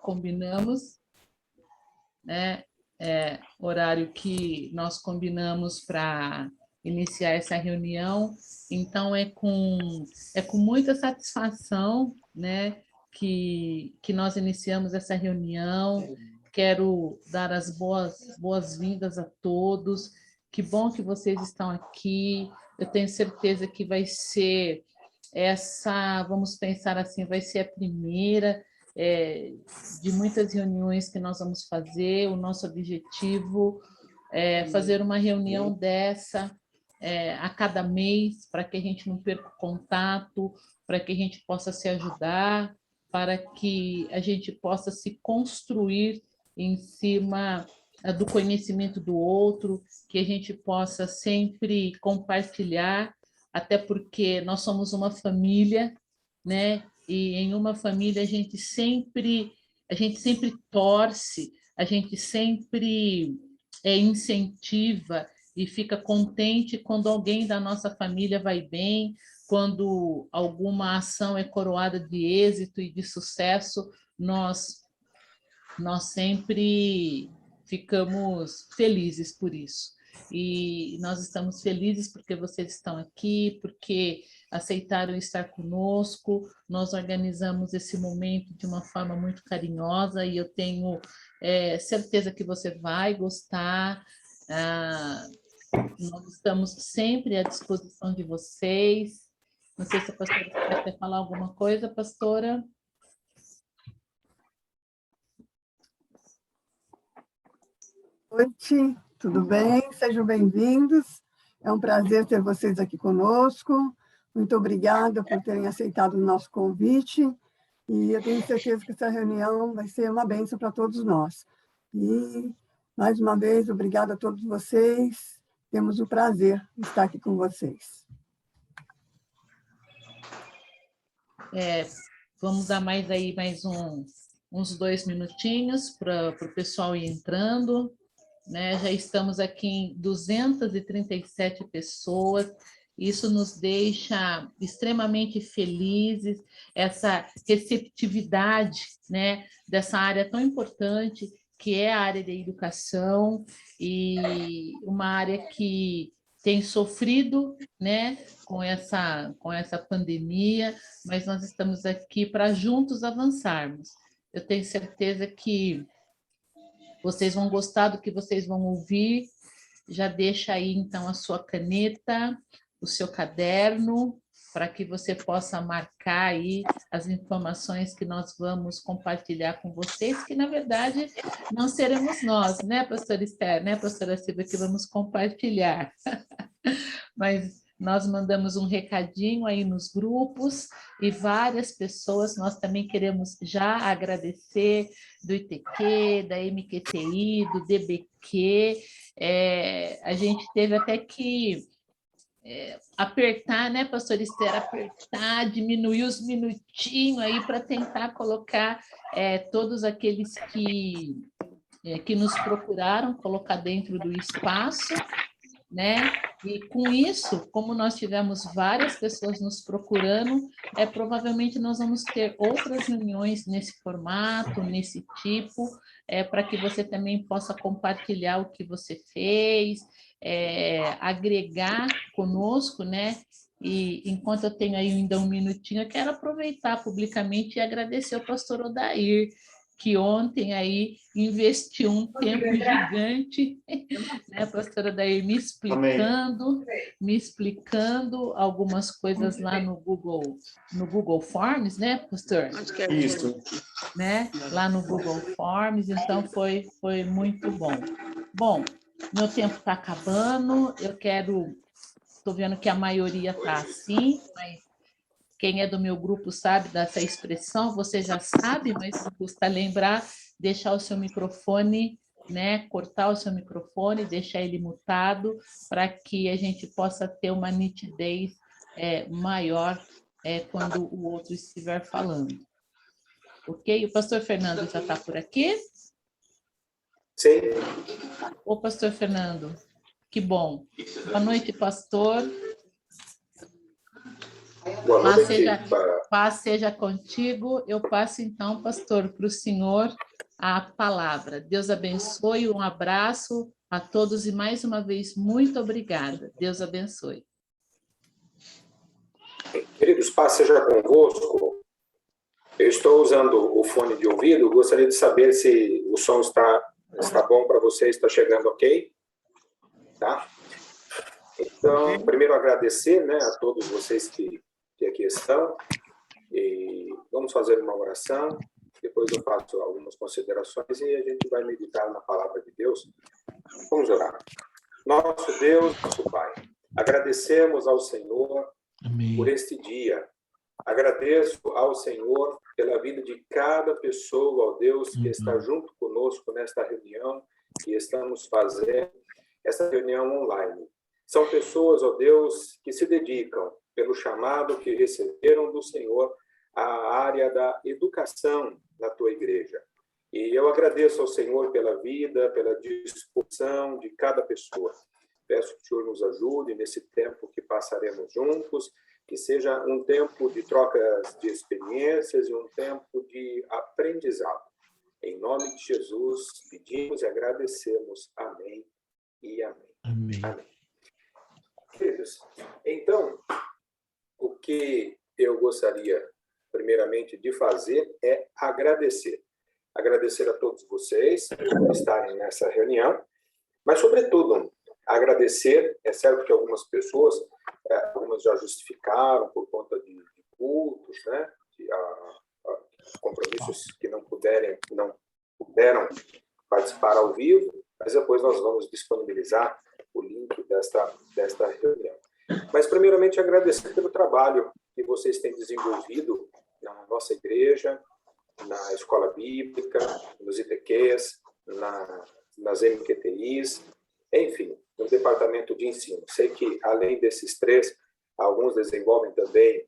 combinamos, né? Horário que nós combinamos para iniciar essa reunião. Então, é com muita satisfação, né, que nós iniciamos essa reunião. Quero dar as boas-vindas a todos. Que bom que vocês estão aqui. Eu tenho certeza que vai ser vamos pensar assim, vai ser a primeira de muitas reuniões que nós vamos fazer. O nosso objetivo é fazer uma reunião dessa a cada mês, para que a gente não perca o contato, para que a gente possa se ajudar, para que a gente possa se construir em cima do conhecimento do outro, que a gente possa sempre compartilhar, até porque nós somos uma família, né? E em uma família a gente sempre torce, a gente sempre incentiva e fica contente quando alguém da nossa família vai bem, quando alguma ação é coroada de êxito e de sucesso, nós sempre ficamos felizes por isso. E nós estamos felizes porque vocês estão aqui, porque aceitaram estar conosco. Nós organizamos esse momento de uma forma muito carinhosa e eu tenho certeza que você vai gostar. Nós estamos sempre à disposição de vocês. Não sei se a pastora quer falar alguma coisa, pastora. Boa noite, tudo bem? Sejam bem-vindos. É um prazer ter vocês aqui conosco. Muito obrigada por terem aceitado o nosso convite. E eu tenho certeza que essa reunião vai ser uma bênção para todos nós. E, mais uma vez, obrigada a todos vocês. Temos o prazer de estar aqui com vocês. Vamos dar mais uns 2 minutinhos para o pessoal ir entrando. Né? Já estamos aqui em 237 pessoas, isso nos deixa extremamente felizes, essa receptividade, né, dessa área tão importante, que é a área da educação, e uma área que tem sofrido, né, com essa pandemia, mas nós estamos aqui para juntos avançarmos. Eu tenho certeza que vocês vão gostar do que vocês vão ouvir. Já deixa aí, então, a sua caneta, o seu caderno, para que você possa marcar aí as informações que nós vamos compartilhar com vocês, que, na verdade, não seremos nós, né, pastora Esther, né, pastora Silvia, que vamos compartilhar. Mas nós mandamos um recadinho aí nos grupos e várias pessoas, nós também queremos já agradecer do ITQ, da MQTI, do DBQ, a gente teve até que apertar, né, pastor Esther, apertar, diminuir os minutinhos aí para tentar colocar todos aqueles que nos procuraram, colocar dentro do espaço, né? E com isso, como nós tivemos várias pessoas nos procurando, provavelmente nós vamos ter outras reuniões nesse formato, nesse tipo, para que você também possa compartilhar o que você fez, agregar conosco, né? E enquanto eu tenho aí ainda um minutinho, eu quero aproveitar publicamente e agradecer ao pastor Odair, que ontem aí investiu um tempo gigante, né, pastora Odair, me explicando algumas coisas lá no Google Forms, né, pastor? Isso. Né? Lá no Google Forms, então foi muito bom. Bom, meu tempo está acabando, estou vendo que a maioria está assim, mas quem é do meu grupo sabe dessa expressão, você já sabe, mas custa lembrar, deixar o seu microfone, né, cortar o seu microfone, deixar ele mutado, para que a gente possa ter uma nitidez maior quando o outro estiver falando. Ok? O pastor Fernando já está por aqui? Sim. Ô, pastor Fernando, que bom. Boa noite, pastor. Boa noite. Paz seja contigo. Eu passo então, pastor, para o senhor a palavra. Deus abençoe, um abraço a todos e mais uma vez, muito obrigada. Deus abençoe. Queridos, paz seja convosco. Eu estou usando o fone de ouvido, gostaria de saber se o som está bom para vocês, está chegando ok? Tá? Então, primeiro agradecer, né, a todos vocês que aqui estão, e vamos fazer uma oração, depois eu faço algumas considerações e a gente vai meditar na palavra de Deus. Vamos orar. Nosso Deus, nosso Pai, agradecemos ao Senhor por este dia. Agradeço ao Senhor pela vida de cada pessoa, ó Deus, que está junto conosco nesta reunião que estamos fazendo, essa reunião online. São pessoas, ó Deus, que se dedicam pelo chamado que receberam do Senhor à área da educação na tua igreja. E eu agradeço ao Senhor pela vida, pela disposição de cada pessoa. Peço que o Senhor nos ajude nesse tempo que passaremos juntos, que seja um tempo de trocas de experiências e um tempo de aprendizado. Em nome de Jesus, pedimos e agradecemos. Amém e amém. Amém. Amém. Queridos, então, o que eu gostaria, primeiramente, de fazer é agradecer. Agradecer a todos vocês por estarem nessa reunião, mas, sobretudo, agradecer, é certo que algumas pessoas, algumas já justificaram por conta de cultos, né, de compromissos que não puderam participar ao vivo, mas depois nós vamos disponibilizar o link desta reunião. Mas, primeiramente, agradecer pelo trabalho que vocês têm desenvolvido na nossa igreja, na escola bíblica, nos IPQs, nas MQTIs, enfim, no departamento de ensino. Sei que, além desses três, alguns desenvolvem também,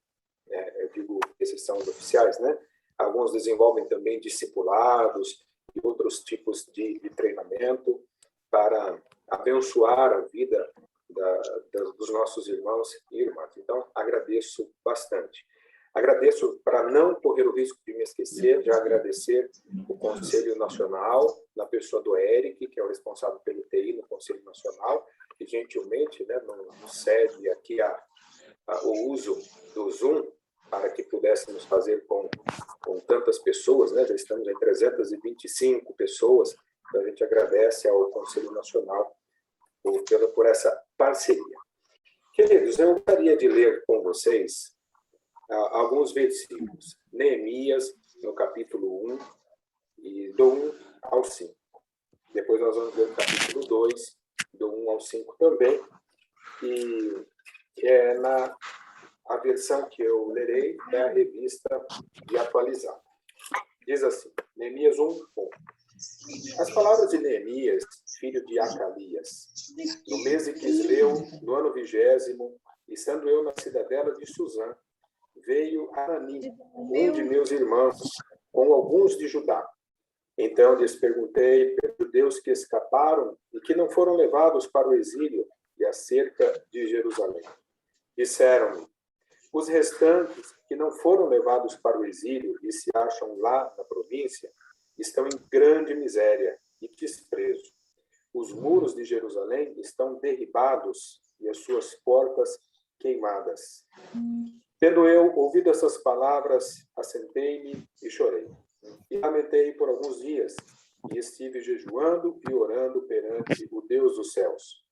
eu digo, esses são os oficiais, né? Alguns desenvolvem também discipulados e outros tipos de treinamento para abençoar a vida dos nossos irmãos e irmãs. Então, agradeço bastante. Agradeço, para não correr o risco de me esquecer, de agradecer o Conselho Nacional, na pessoa do Eric, que é o responsável pelo TI no Conselho Nacional, que gentilmente, né, nos cede aqui o uso do Zoom para que pudéssemos fazer com tantas pessoas, né? Já estamos em 325 pessoas, então a gente agradece ao Conselho Nacional por essa parceria. Queridos, eu gostaria de ler com vocês alguns versículos. Neemias, no capítulo 1, e do 1 ao 5. Depois nós vamos ler o capítulo 2, do 1 ao 5 também. E a versão que eu lerei é a revista de atualizado. Diz assim, Neemias 1, 1. As palavras de Neemias, filho de Acalias, no mês de Quisleu, no ano 20º, estando eu na cidadela de Suzã, veio Anani, um de meus irmãos, com alguns de Judá. Então lhes perguntei pelos judeus que escaparam e que não foram levados para o exílio e acerca de Jerusalém. Disseram-me, os restantes que não foram levados para o exílio e se acham lá na província, estão em grande miséria e desprezo. Os muros de Jerusalém estão derribados e as suas portas queimadas. Tendo eu ouvido essas palavras, assentei-me e chorei. E lamentei por alguns dias, e estive jejuando e orando perante o Deus dos céus.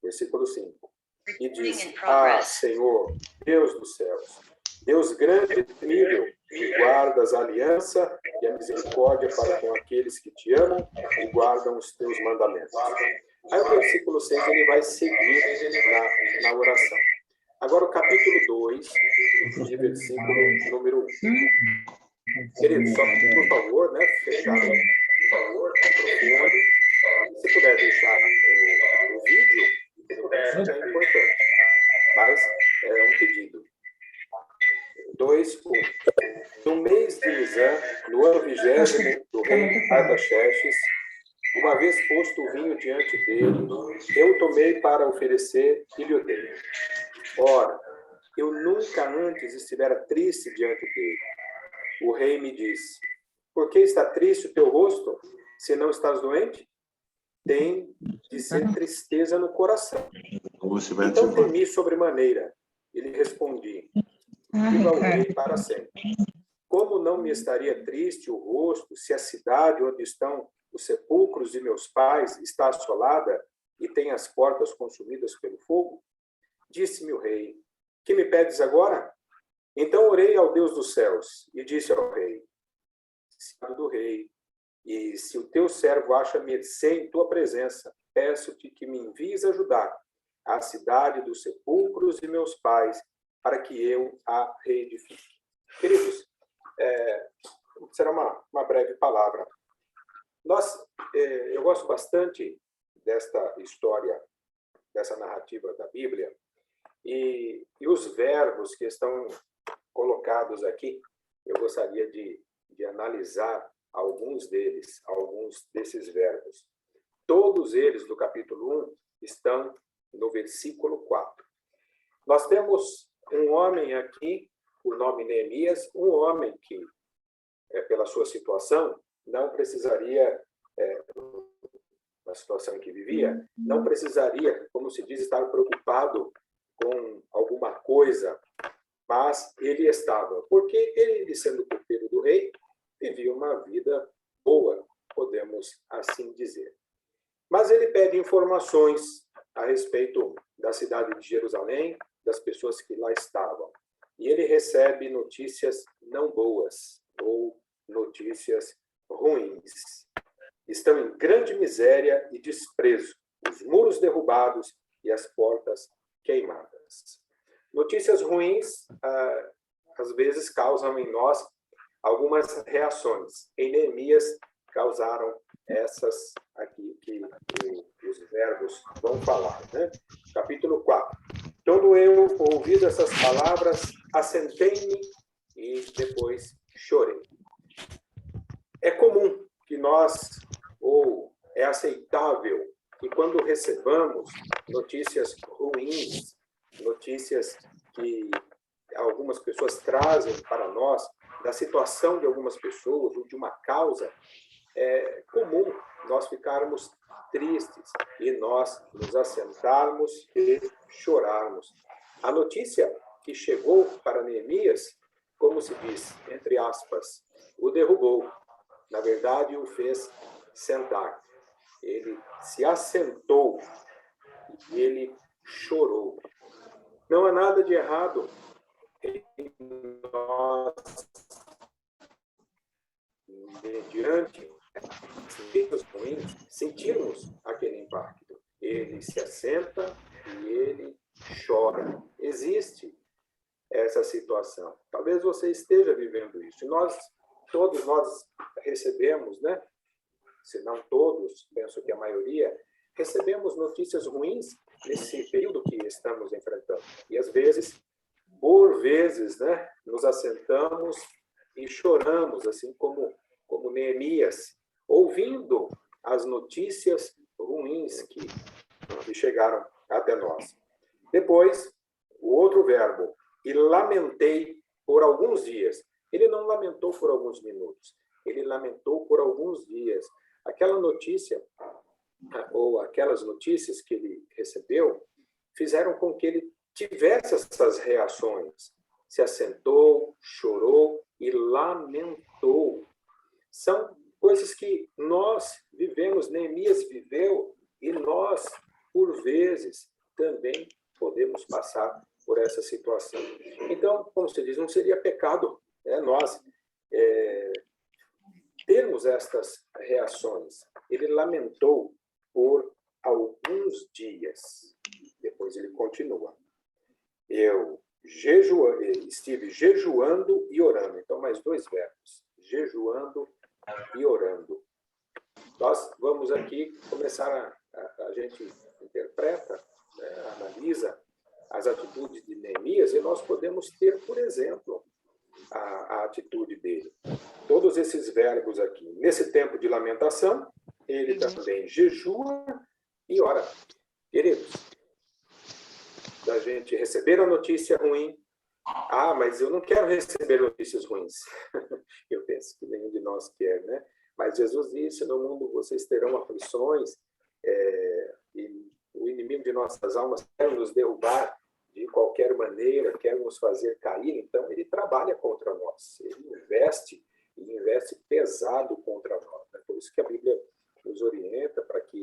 Versículo 5. E disse, Senhor, Deus dos céus, Deus grande e temível, que guardas a aliança e a misericórdia para com aqueles que te amam e guardam os teus mandamentos. Aí o versículo 6, ele vai seguir na oração. Agora o capítulo 2, de versículo número 1. Queridos, só por favor, né, fechar o microfone. Se puder deixar o vídeo, é importante. Mas é um pedido. 2, 1. No mês de Nisan, no ano 20º do rei Artaxerxes, uma vez posto o vinho diante dele, eu tomei para oferecer e lhe dei. Ora, eu nunca antes estivera triste diante dele. O rei me disse: por que está triste o teu rosto, se não estás doente? Tem de ser tristeza no coração. Então temi sobremaneira. E lhe respondi: viva o rei para sempre. Como não me estaria triste o rosto se a cidade onde estão os sepulcros de meus pais está assolada e tem as portas consumidas pelo fogo? Disse-me o rei: que me pedes agora? Então orei ao Deus dos céus e disse ao rei: Senhor do rei, e se o teu servo acha mercê em tua presença, peço-te que me envies ajudar a cidade dos sepulcros de meus pais, para que eu a reedifique. Queridos, será uma breve palavra. Eu gosto bastante desta história, dessa narrativa da Bíblia, e os verbos que estão colocados aqui, eu gostaria de analisar alguns desses verbos. Todos eles, do capítulo 1, estão no versículo 4. Nós temos um homem aqui, o nome Neemias, um homem que, pela sua situação, não precisaria, na situação em que vivia, não precisaria, como se diz, estar preocupado com alguma coisa, mas ele estava, porque ele, sendo copeiro do rei, vivia uma vida boa, podemos assim dizer. Mas ele pede informações a respeito da cidade de Jerusalém, das pessoas que lá estavam. E ele recebe notícias não boas, ou notícias ruins. Estão em grande miséria e desprezo, os muros derrubados e as portas queimadas. Notícias ruins, às vezes, causam em nós algumas reações. Em Neemias, causaram essas aqui que os verbos vão falar, né? Capítulo 4. Quando eu ouvi essas palavras, assentei-me e depois chorei. É comum que nós, ou é aceitável, que quando recebamos notícias ruins, notícias que algumas pessoas trazem para nós, da situação de algumas pessoas ou de uma causa, é comum nós ficarmos tristes e nós nos assentarmos e chorarmos. A notícia que chegou para Neemias, como se diz, entre aspas, o derrubou. Na verdade, o fez sentar. Ele se assentou e ele chorou. Não há nada de errado em nós, mediante sentimentos ruins, sentirmos aquele impacto. Ele se assenta e ele chora. Existe essa situação. Talvez você esteja vivendo isso. Todos nós recebemos, né? Se não todos, penso que a maioria, recebemos notícias ruins nesse período que estamos enfrentando. E às vezes, por vezes, né, nos assentamos e choramos, assim como Neemias, ouvindo as notícias ruins que chegaram até nós. Depois, o outro verbo, e lamentei por alguns dias. Ele não lamentou por alguns minutos, ele lamentou por alguns dias. Aquela notícia, ou aquelas notícias que ele recebeu, fizeram com que ele tivesse essas reações. Se assentou, chorou e lamentou. São coisas que nós vivemos, Neemias viveu, e nós, por vezes, também podemos passar por essa situação. Então, como se diz, não seria pecado, né, nós termos estas reações. Ele lamentou por alguns dias. Depois ele continua. Eu estive jejuando e orando. Então, mais dois verbos. Jejuando e orando. Nós vamos aqui começar a gente interpreta, né, analisa as atitudes de Neemias e nós podemos ter, por exemplo, a atitude dele. Todos esses verbos aqui. Nesse tempo de lamentação, ele também jejua e ora. Queridos, da gente receber a notícia ruim, Ah, mas eu não quero receber notícias ruins. Eu penso que nenhum de nós quer, né? Mas Jesus disse, no mundo vocês terão aflições, e o inimigo de nossas almas quer nos derrubar de qualquer maneira, quer nos fazer cair, então ele trabalha contra nós, ele investe pesado contra nós. Né? Por isso que a Bíblia nos orienta para que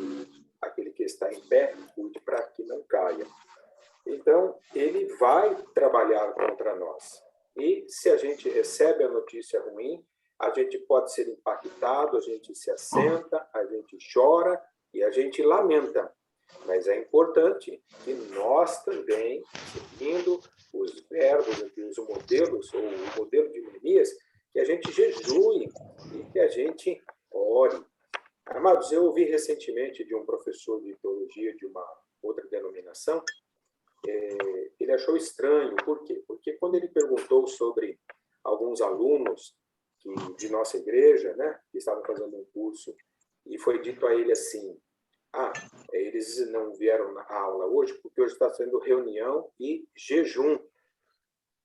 aquele que está em pé cuide para que não caia. Então, ele vai trabalhar contra nós. E se a gente recebe a notícia ruim, a gente pode ser impactado, a gente se assenta, a gente chora e a gente lamenta. Mas é importante que nós também, seguindo os verbos, os modelos, ou o modelo de Neemias, que a gente jejue e que a gente ore. Amados, eu ouvi recentemente de um professor de teologia de uma outra denominação, ele achou estranho. Por quê? Porque quando ele perguntou sobre alguns alunos de nossa igreja, né, que estavam fazendo um curso, e foi dito a ele assim, eles não vieram na aula hoje porque hoje está sendo reunião e jejum.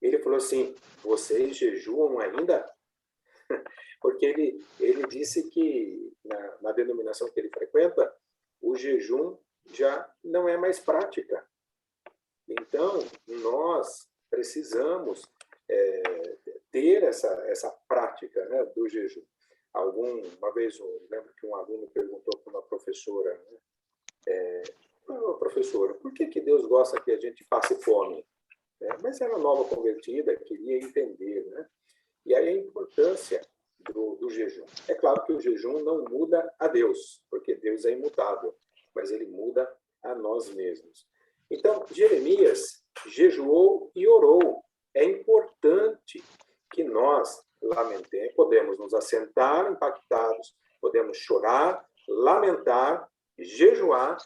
Ele falou assim, vocês jejuam ainda? Porque ele disse que na denominação que ele frequenta, o jejum já não é mais prática. Então, nós precisamos ter essa prática, né, do jejum. Uma vez, eu lembro que um aluno perguntou para uma professora, né, professora, por que Deus gosta que a gente passe fome? Mas era nova convertida, queria entender, né? E aí a importância do jejum. É claro que o jejum não muda a Deus, porque Deus é imutável, mas ele muda a nós mesmos. Então, Jeremias jejuou e orou. É importante que nós lamentemos. Podemos nos assentar impactados, podemos chorar, lamentar, jejuar,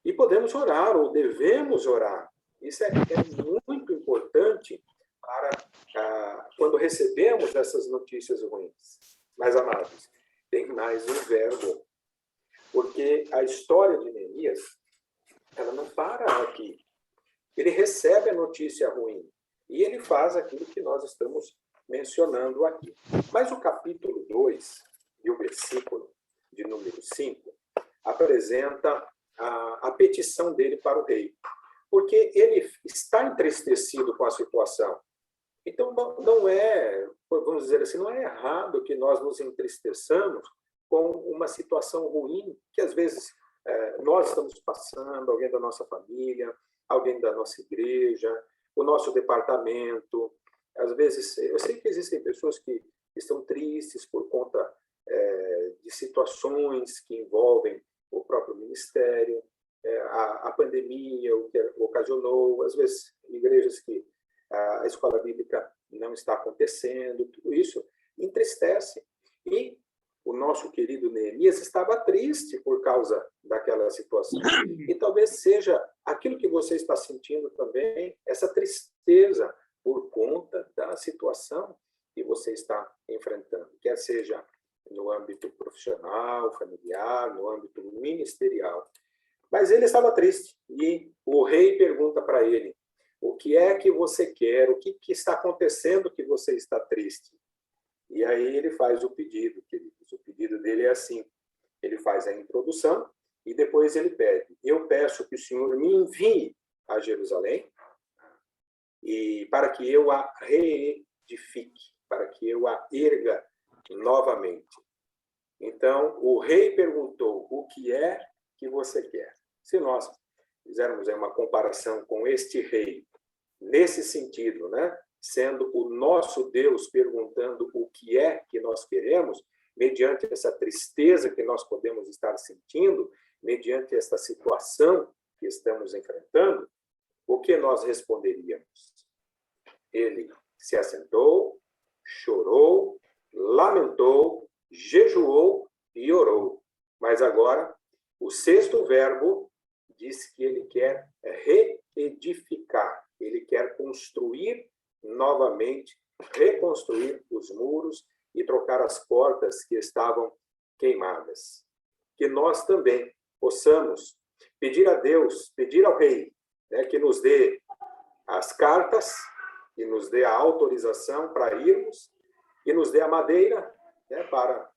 e podemos orar, ou devemos orar. Isso é muito importante para quando recebemos essas notícias ruins. Mas, amados, tem mais um verbo, porque a história de Neemias, ela não para aqui. Ele recebe a notícia ruim e ele faz aquilo que nós estamos mencionando aqui. Mas o capítulo 2 e o versículo de número 5 apresenta a petição dele para o rei, porque ele está entristecido com a situação. Então, não é, vamos dizer assim, não é errado que nós nos entristeçamos com uma situação ruim que, às vezes, nós estamos passando, alguém da nossa família, alguém da nossa igreja, o nosso departamento. Às vezes, eu sei que existem pessoas que estão tristes por conta de situações que envolvem o próprio ministério, a pandemia, o que ocasionou, às vezes, igrejas que a escola bíblica não está acontecendo, tudo isso entristece. E o nosso querido Neemias estava triste por causa daquela situação. E talvez seja aquilo que você está sentindo também, essa tristeza por conta da situação que você está enfrentando, quer seja no âmbito profissional, familiar, no âmbito ministerial. Mas ele estava triste e o rei pergunta para ele, o que é que você quer? O que está acontecendo que você está triste? E aí ele faz o pedido, queridos. O pedido dele é assim, ele faz a introdução e depois ele pede, eu peço que o Senhor me envie a Jerusalém e para que eu a reedifique, para que eu a erga novamente. Então, o rei perguntou, o que é que você quer? Se nós fizermos uma comparação com este rei, nesse sentido, né? Sendo o nosso Deus perguntando o que é que nós queremos, mediante essa tristeza que nós podemos estar sentindo, mediante essa situação que estamos enfrentando, o que nós responderíamos? Ele se assentou, chorou, lamentou, jejuou e orou. Mas agora, o sexto verbo diz que ele quer reedificar, ele quer construir novamente, reconstruir os muros e trocar as portas que estavam queimadas. Que nós também possamos pedir a Deus, pedir ao Rei, né, que nos dê as cartas, e nos dê a autorização para irmos, e nos dê a madeira, né, para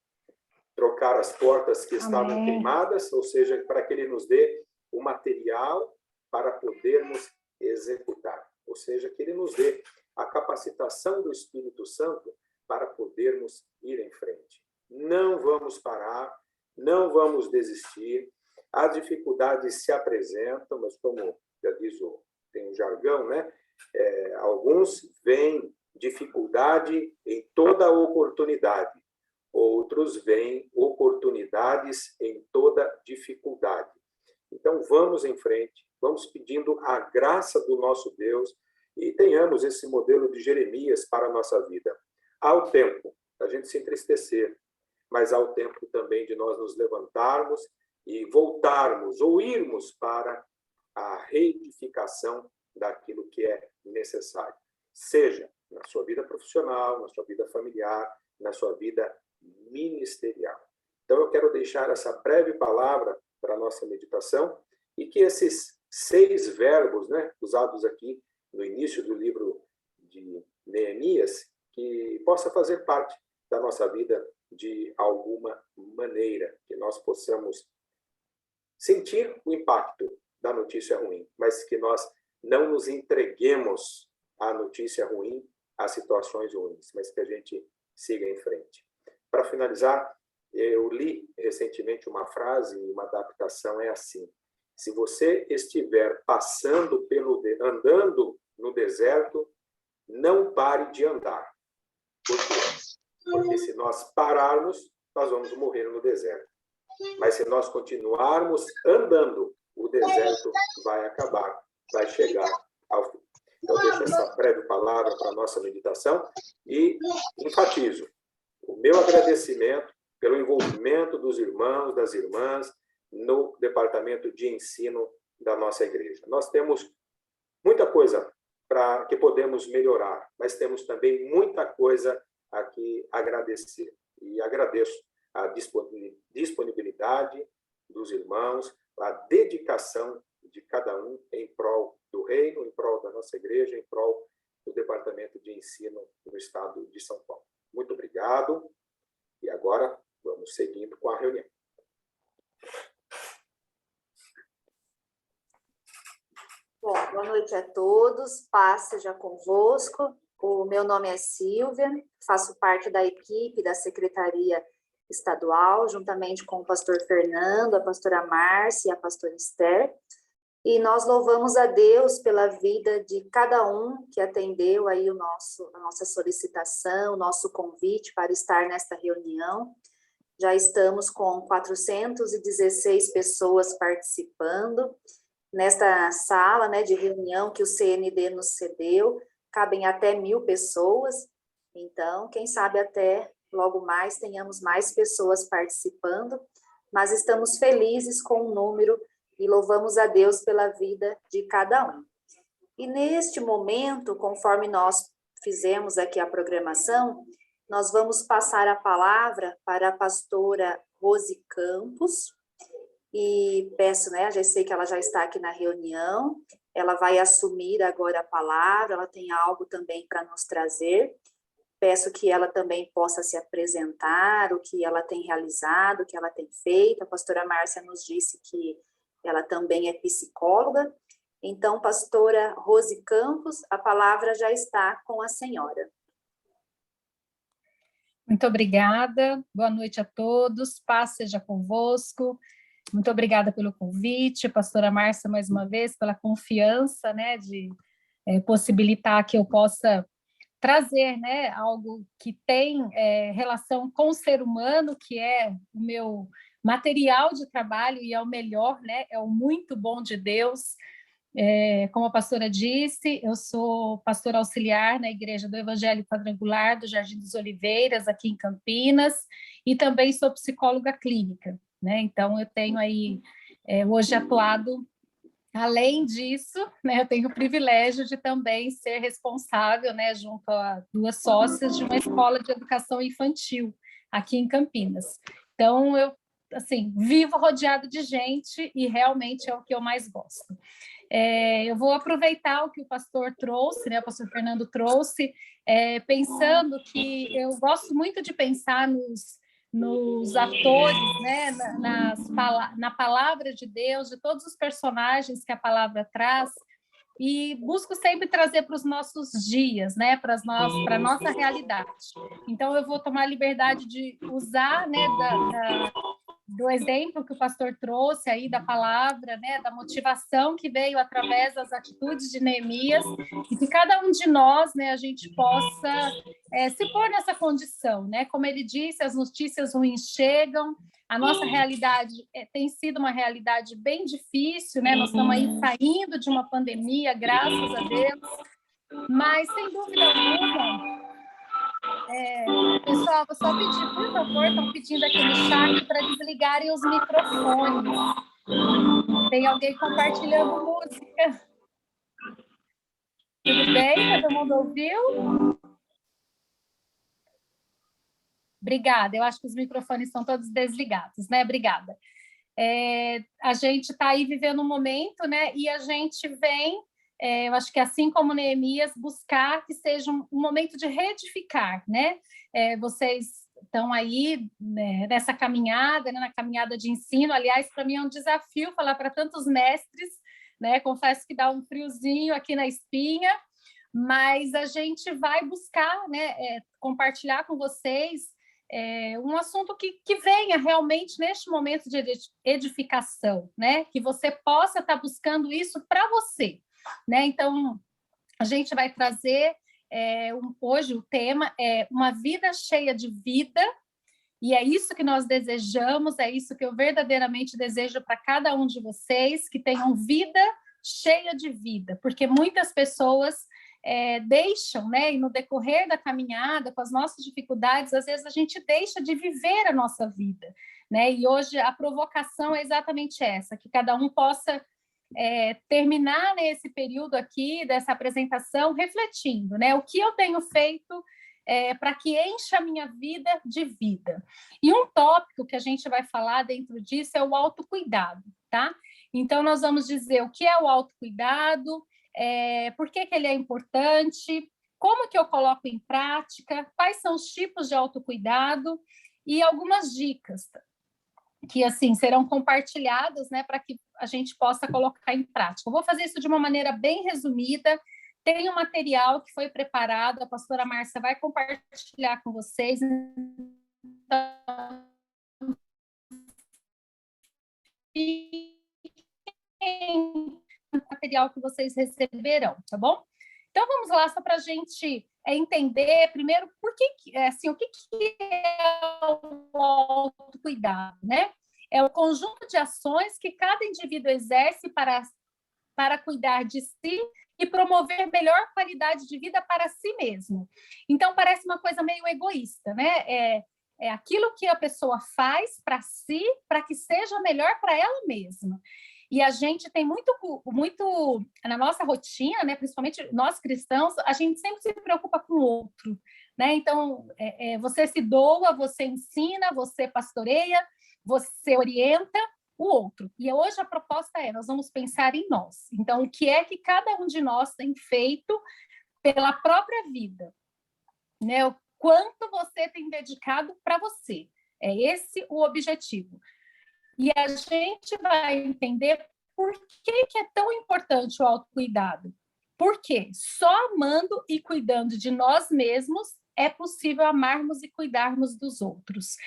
trocar as portas que estavam queimadas, ou seja, para que Ele nos dê o material para podermos executar, ou seja, que Ele nos dê a capacitação do Espírito Santo para podermos ir em frente. Não vamos parar, não vamos desistir. As dificuldades se apresentam, mas como já diz tem um jargão, né? Alguns veem dificuldade em toda oportunidade, outros veem oportunidades em toda dificuldade. Então, vamos em frente, vamos pedindo a graça do nosso Deus e tenhamos esse modelo de Jeremias para a nossa vida. Há o tempo da gente se entristecer, mas há o tempo também de nós nos levantarmos e voltarmos ou irmos para a reedificação daquilo que é necessário. Seja na sua vida profissional, na sua vida familiar, na sua vida ministerial. Então, eu quero deixar essa breve palavra para a nossa meditação e que esses 6 verbos, né, usados aqui no início do livro de Neemias, que possa fazer parte da nossa vida de alguma maneira, que nós possamos sentir o impacto da notícia ruim, mas que nós não nos entreguemos à notícia ruim, às situações ruins, mas que a gente siga em frente. Para finalizar, eu li recentemente uma frase, uma adaptação é assim: se você estiver andando no deserto, não pare de andar. Por quê? Porque se nós pararmos, nós vamos morrer no deserto. Mas se nós continuarmos andando, o deserto vai acabar, vai chegar ao fim. Então, deixo essa breve palavra para a nossa meditação e enfatizo o meu agradecimento pelo envolvimento dos irmãos, das irmãs, no departamento de ensino da nossa igreja. Nós temos muita coisa que podemos melhorar, mas temos também muita coisa a que agradecer. E agradeço a disponibilidade dos irmãos, a dedicação de cada um em prol do reino, em prol da nossa igreja, em prol do Departamento de Ensino do Estado de São Paulo. Muito obrigado. E agora vamos seguindo com a reunião. Bom, boa noite a todos, paz seja convosco. O meu nome é Silvia, faço parte da equipe da Secretaria Estadual, juntamente com o pastor Fernando, a pastora Márcia e a pastora Esther. E nós louvamos a Deus pela vida de cada um que atendeu aí a nossa solicitação, o nosso convite para estar nesta reunião. Já estamos com 416 pessoas participando. Nesta sala, né, de reunião que o CND nos cedeu, cabem até 1.000 pessoas, então, quem sabe até logo mais tenhamos mais pessoas participando, mas estamos felizes com o número e louvamos a Deus pela vida de cada um. E neste momento, conforme nós fizemos aqui a programação, nós vamos passar a palavra para a pastora Rose Campos, e peço, né, já sei que ela já está aqui na reunião, ela vai assumir agora a palavra, ela tem algo também para nos trazer. Peço que ela também possa se apresentar, o que ela tem realizado, o que ela tem feito. A pastora Márcia nos disse que ela também é psicóloga. Então, pastora Rose Campos, a palavra já está com a senhora. Muito obrigada, boa noite a todos, paz seja convosco. Muito obrigada pelo convite, pastora Márcia, mais uma vez, pela confiança, né, de possibilitar que eu possa trazer, né, algo que tem relação com o ser humano, que é o meu material de trabalho e é o melhor, né, é o muito bom de Deus. Como a pastora disse, eu sou pastora auxiliar na Igreja do Evangelho Quadrangular do Jardim dos Oliveiras, aqui em Campinas, e também sou psicóloga clínica, né? Então, eu tenho aí, hoje atuado, além disso, né, eu tenho o privilégio de também ser responsável, né, junto a 2 sócias de uma escola de educação infantil aqui em Campinas. Então, eu assim, vivo rodeado de gente e realmente é o que eu mais gosto. Eu vou aproveitar o que o pastor trouxe, né, o pastor Fernando trouxe, pensando que eu gosto muito de pensar nos atores, né, na palavra de Deus, de todos os personagens que a palavra traz, e busco sempre trazer para os nossos dias, né, para a nossa realidade. Então, eu vou tomar a liberdade de usar, né, do exemplo que o pastor trouxe aí da palavra, né, da motivação que veio através das atitudes de Neemias, e que cada um de nós, né, a gente possa se pôr nessa condição, né? Como ele disse, as notícias ruins chegam, a nossa realidade tem sido uma realidade bem difícil, né? Nós estamos aí saindo de uma pandemia, graças a Deus, mas sem dúvida alguma. Pessoal, vou só pedir, por favor, estão pedindo aqui no chat para desligarem os microfones. Tem alguém compartilhando música. Tudo bem? Todo mundo ouviu? Obrigada. Eu acho que os microfones estão todos desligados, né? Obrigada. A gente está aí vivendo um momento, né? E a gente vem, eu acho que assim como Neemias, buscar que seja um momento de reedificar, né? Vocês estão aí, né, nessa caminhada, né, na caminhada de ensino. Aliás, para mim é um desafio falar para tantos mestres, né? Confesso que dá um friozinho aqui na espinha, mas a gente vai buscar, né, compartilhar com vocês um assunto que venha realmente neste momento de edificação, né? Que você possa estar buscando isso para você, né? Então, a gente vai trazer hoje o tema é uma vida cheia de vida, e é isso que nós desejamos, é isso que eu verdadeiramente desejo para cada um de vocês, que tenham vida cheia de vida, porque muitas pessoas deixam, né, e no decorrer da caminhada, com as nossas dificuldades, às vezes a gente deixa de viver a nossa vida, né? E hoje a provocação é exatamente essa, que cada um possa terminar nesse período aqui dessa apresentação refletindo, né? O que eu tenho feito para que encha a minha vida de vida. E um tópico que a gente vai falar dentro disso é o autocuidado, tá? Então, nós vamos dizer o que é o autocuidado, por que ele é importante, como que eu coloco em prática, quais são os tipos de autocuidado e algumas dicas que, assim, serão compartilhadas, né, para que a gente possa colocar em prática. Eu vou fazer isso de uma maneira bem resumida. Tem um material que foi preparado, a pastora Márcia vai compartilhar com vocês. Então, material que vocês receberão, tá bom? Então, vamos lá, só para a gente entender, primeiro, o que é o autocuidado, né? É o conjunto de ações que cada indivíduo exerce para cuidar de si e promover melhor qualidade de vida para si mesmo. Então, parece uma coisa meio egoísta, né? É aquilo que a pessoa faz para si, para que seja melhor para ela mesma. E a gente tem muito na nossa rotina, né, principalmente nós cristãos, a gente sempre se preocupa com o outro, né? Então, você se doa, você ensina, você pastoreia, você orienta o outro. E hoje a proposta nós vamos pensar em nós. Então, o que é que cada um de nós tem feito pela própria vida, né? O quanto você tem dedicado para você. É esse o objetivo. E a gente vai entender por que é tão importante o autocuidado. Porque só amando e cuidando de nós mesmos é possível amarmos e cuidarmos dos outros.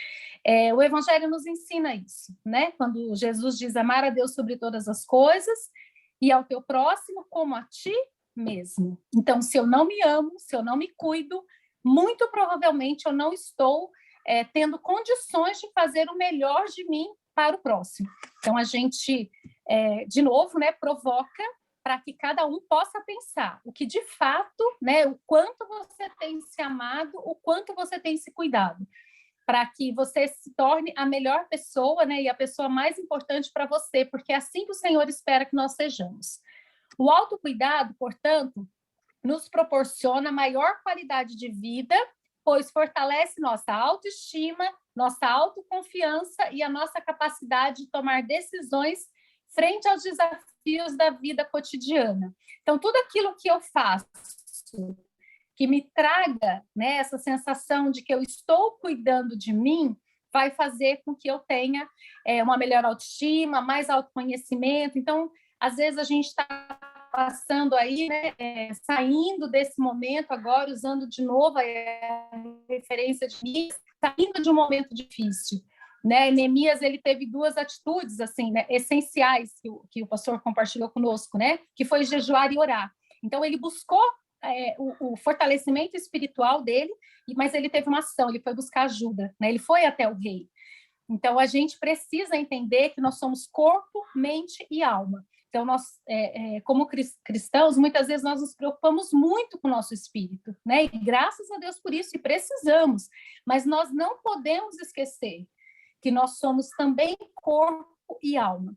O Evangelho nos ensina isso, né? Quando Jesus diz amar a Deus sobre todas as coisas e ao teu próximo como a ti mesmo. Então, se eu não me amo, se eu não me cuido, muito provavelmente eu não estou tendo condições de fazer o melhor de mim para o próximo. Então, a gente, de novo, né, provoca para que cada um possa pensar o que de fato, né, o quanto você tem se amado, o quanto você tem se cuidado, para que você se torne a melhor pessoa, né, e a pessoa mais importante para você, porque é assim que o Senhor espera que nós sejamos. O autocuidado, portanto, nos proporciona maior qualidade de vida, pois fortalece nossa autoestima, nossa autoconfiança e a nossa capacidade de tomar decisões frente aos desafios da vida cotidiana. Então, tudo aquilo que eu faço que me traga, né, essa sensação de que eu estou cuidando de mim, vai fazer com que eu tenha uma melhor autoestima, mais autoconhecimento. Então, às vezes a gente está passando aí, né, saindo desse momento agora, usando de novo a referência de Neemias, saindo de um momento difícil. Né? Neemias, ele teve duas atitudes assim, né, essenciais que o pastor compartilhou conosco, né, que foi jejuar e orar. Então, ele buscou o fortalecimento espiritual dele, mas ele teve uma ação, ele foi buscar ajuda, né? Ele foi até o rei. Então, a gente precisa entender que nós somos corpo, mente e alma. Então, nós, como cristãos, muitas vezes nós nos preocupamos muito com o nosso espírito, né? E graças a Deus por isso, e precisamos, mas nós não podemos esquecer que nós somos também corpo e alma.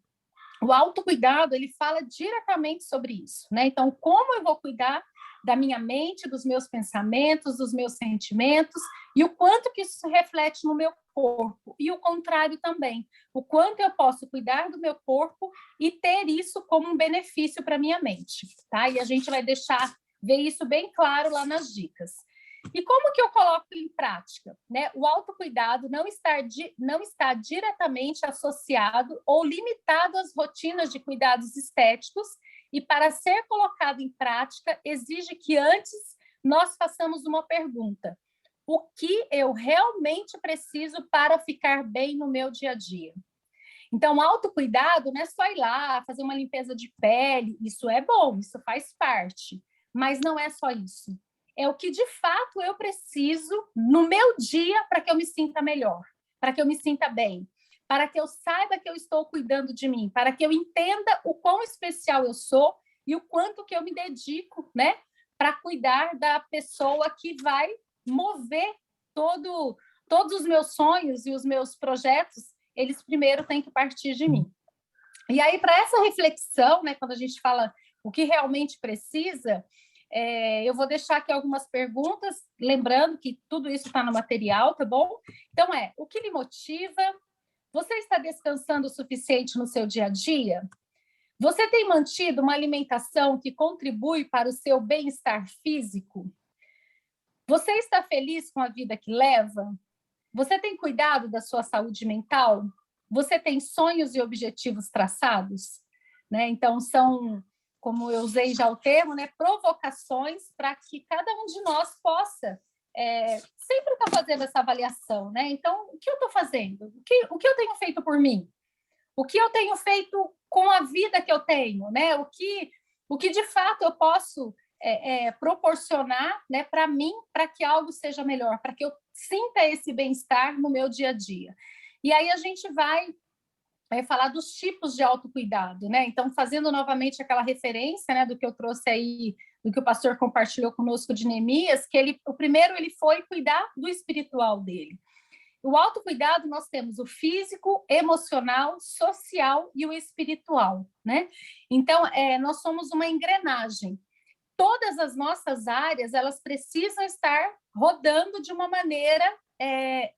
O autocuidado, ele fala diretamente sobre isso, né? Então, como eu vou cuidar da minha mente, dos meus pensamentos, dos meus sentimentos, e o quanto que isso se reflete no meu corpo, e o contrário também, o quanto eu posso cuidar do meu corpo e ter isso como um benefício para a minha mente, tá? E a gente vai ver isso bem claro lá nas dicas. E como que eu coloco em prática? Né? O autocuidado não está diretamente associado ou limitado às rotinas de cuidados estéticos, e para ser colocado em prática, exige que antes nós façamos uma pergunta: o que eu realmente preciso para ficar bem no meu dia a dia? Então, o autocuidado não é só ir lá, fazer uma limpeza de pele, isso é bom, isso faz parte, mas não é só isso. É o que, de fato, eu preciso no meu dia para que eu me sinta melhor, para que eu me sinta bem, para que eu saiba que eu estou cuidando de mim, para que eu entenda o quão especial eu sou e o quanto que eu me dedico, né, para cuidar da pessoa que vai mover todos os meus sonhos e os meus projetos, eles primeiro têm que partir de mim. E aí, para essa reflexão, né, quando a gente fala o que realmente precisa, eu vou deixar aqui algumas perguntas, lembrando que tudo isso está no material, tá bom? Então, o que lhe motiva? Você está descansando o suficiente no seu dia a dia? Você tem mantido uma alimentação que contribui para o seu bem-estar físico? Você está feliz com a vida que leva? Você tem cuidado da sua saúde mental? Você tem sonhos e objetivos traçados? Né? Então, são, como eu usei já o termo, né, provocações para que cada um de nós possa sempre estar fazendo essa avaliação. Né? Então, o que eu estou fazendo? O que eu tenho feito por mim? O que eu tenho feito com a vida que eu tenho? Né? O que de fato eu posso proporcionar, né, para mim, para que algo seja melhor, para que eu sinta esse bem-estar no meu dia a dia. E aí a gente vai falar dos tipos de autocuidado, né? Então, fazendo novamente aquela referência, né, do que eu trouxe aí, do que o pastor compartilhou conosco de Neemias, que o primeiro ele foi cuidar do espiritual dele. O autocuidado nós temos o físico, emocional, social e o espiritual, né? Então, nós somos uma engrenagem. Todas as nossas áreas, elas precisam estar rodando de uma maneira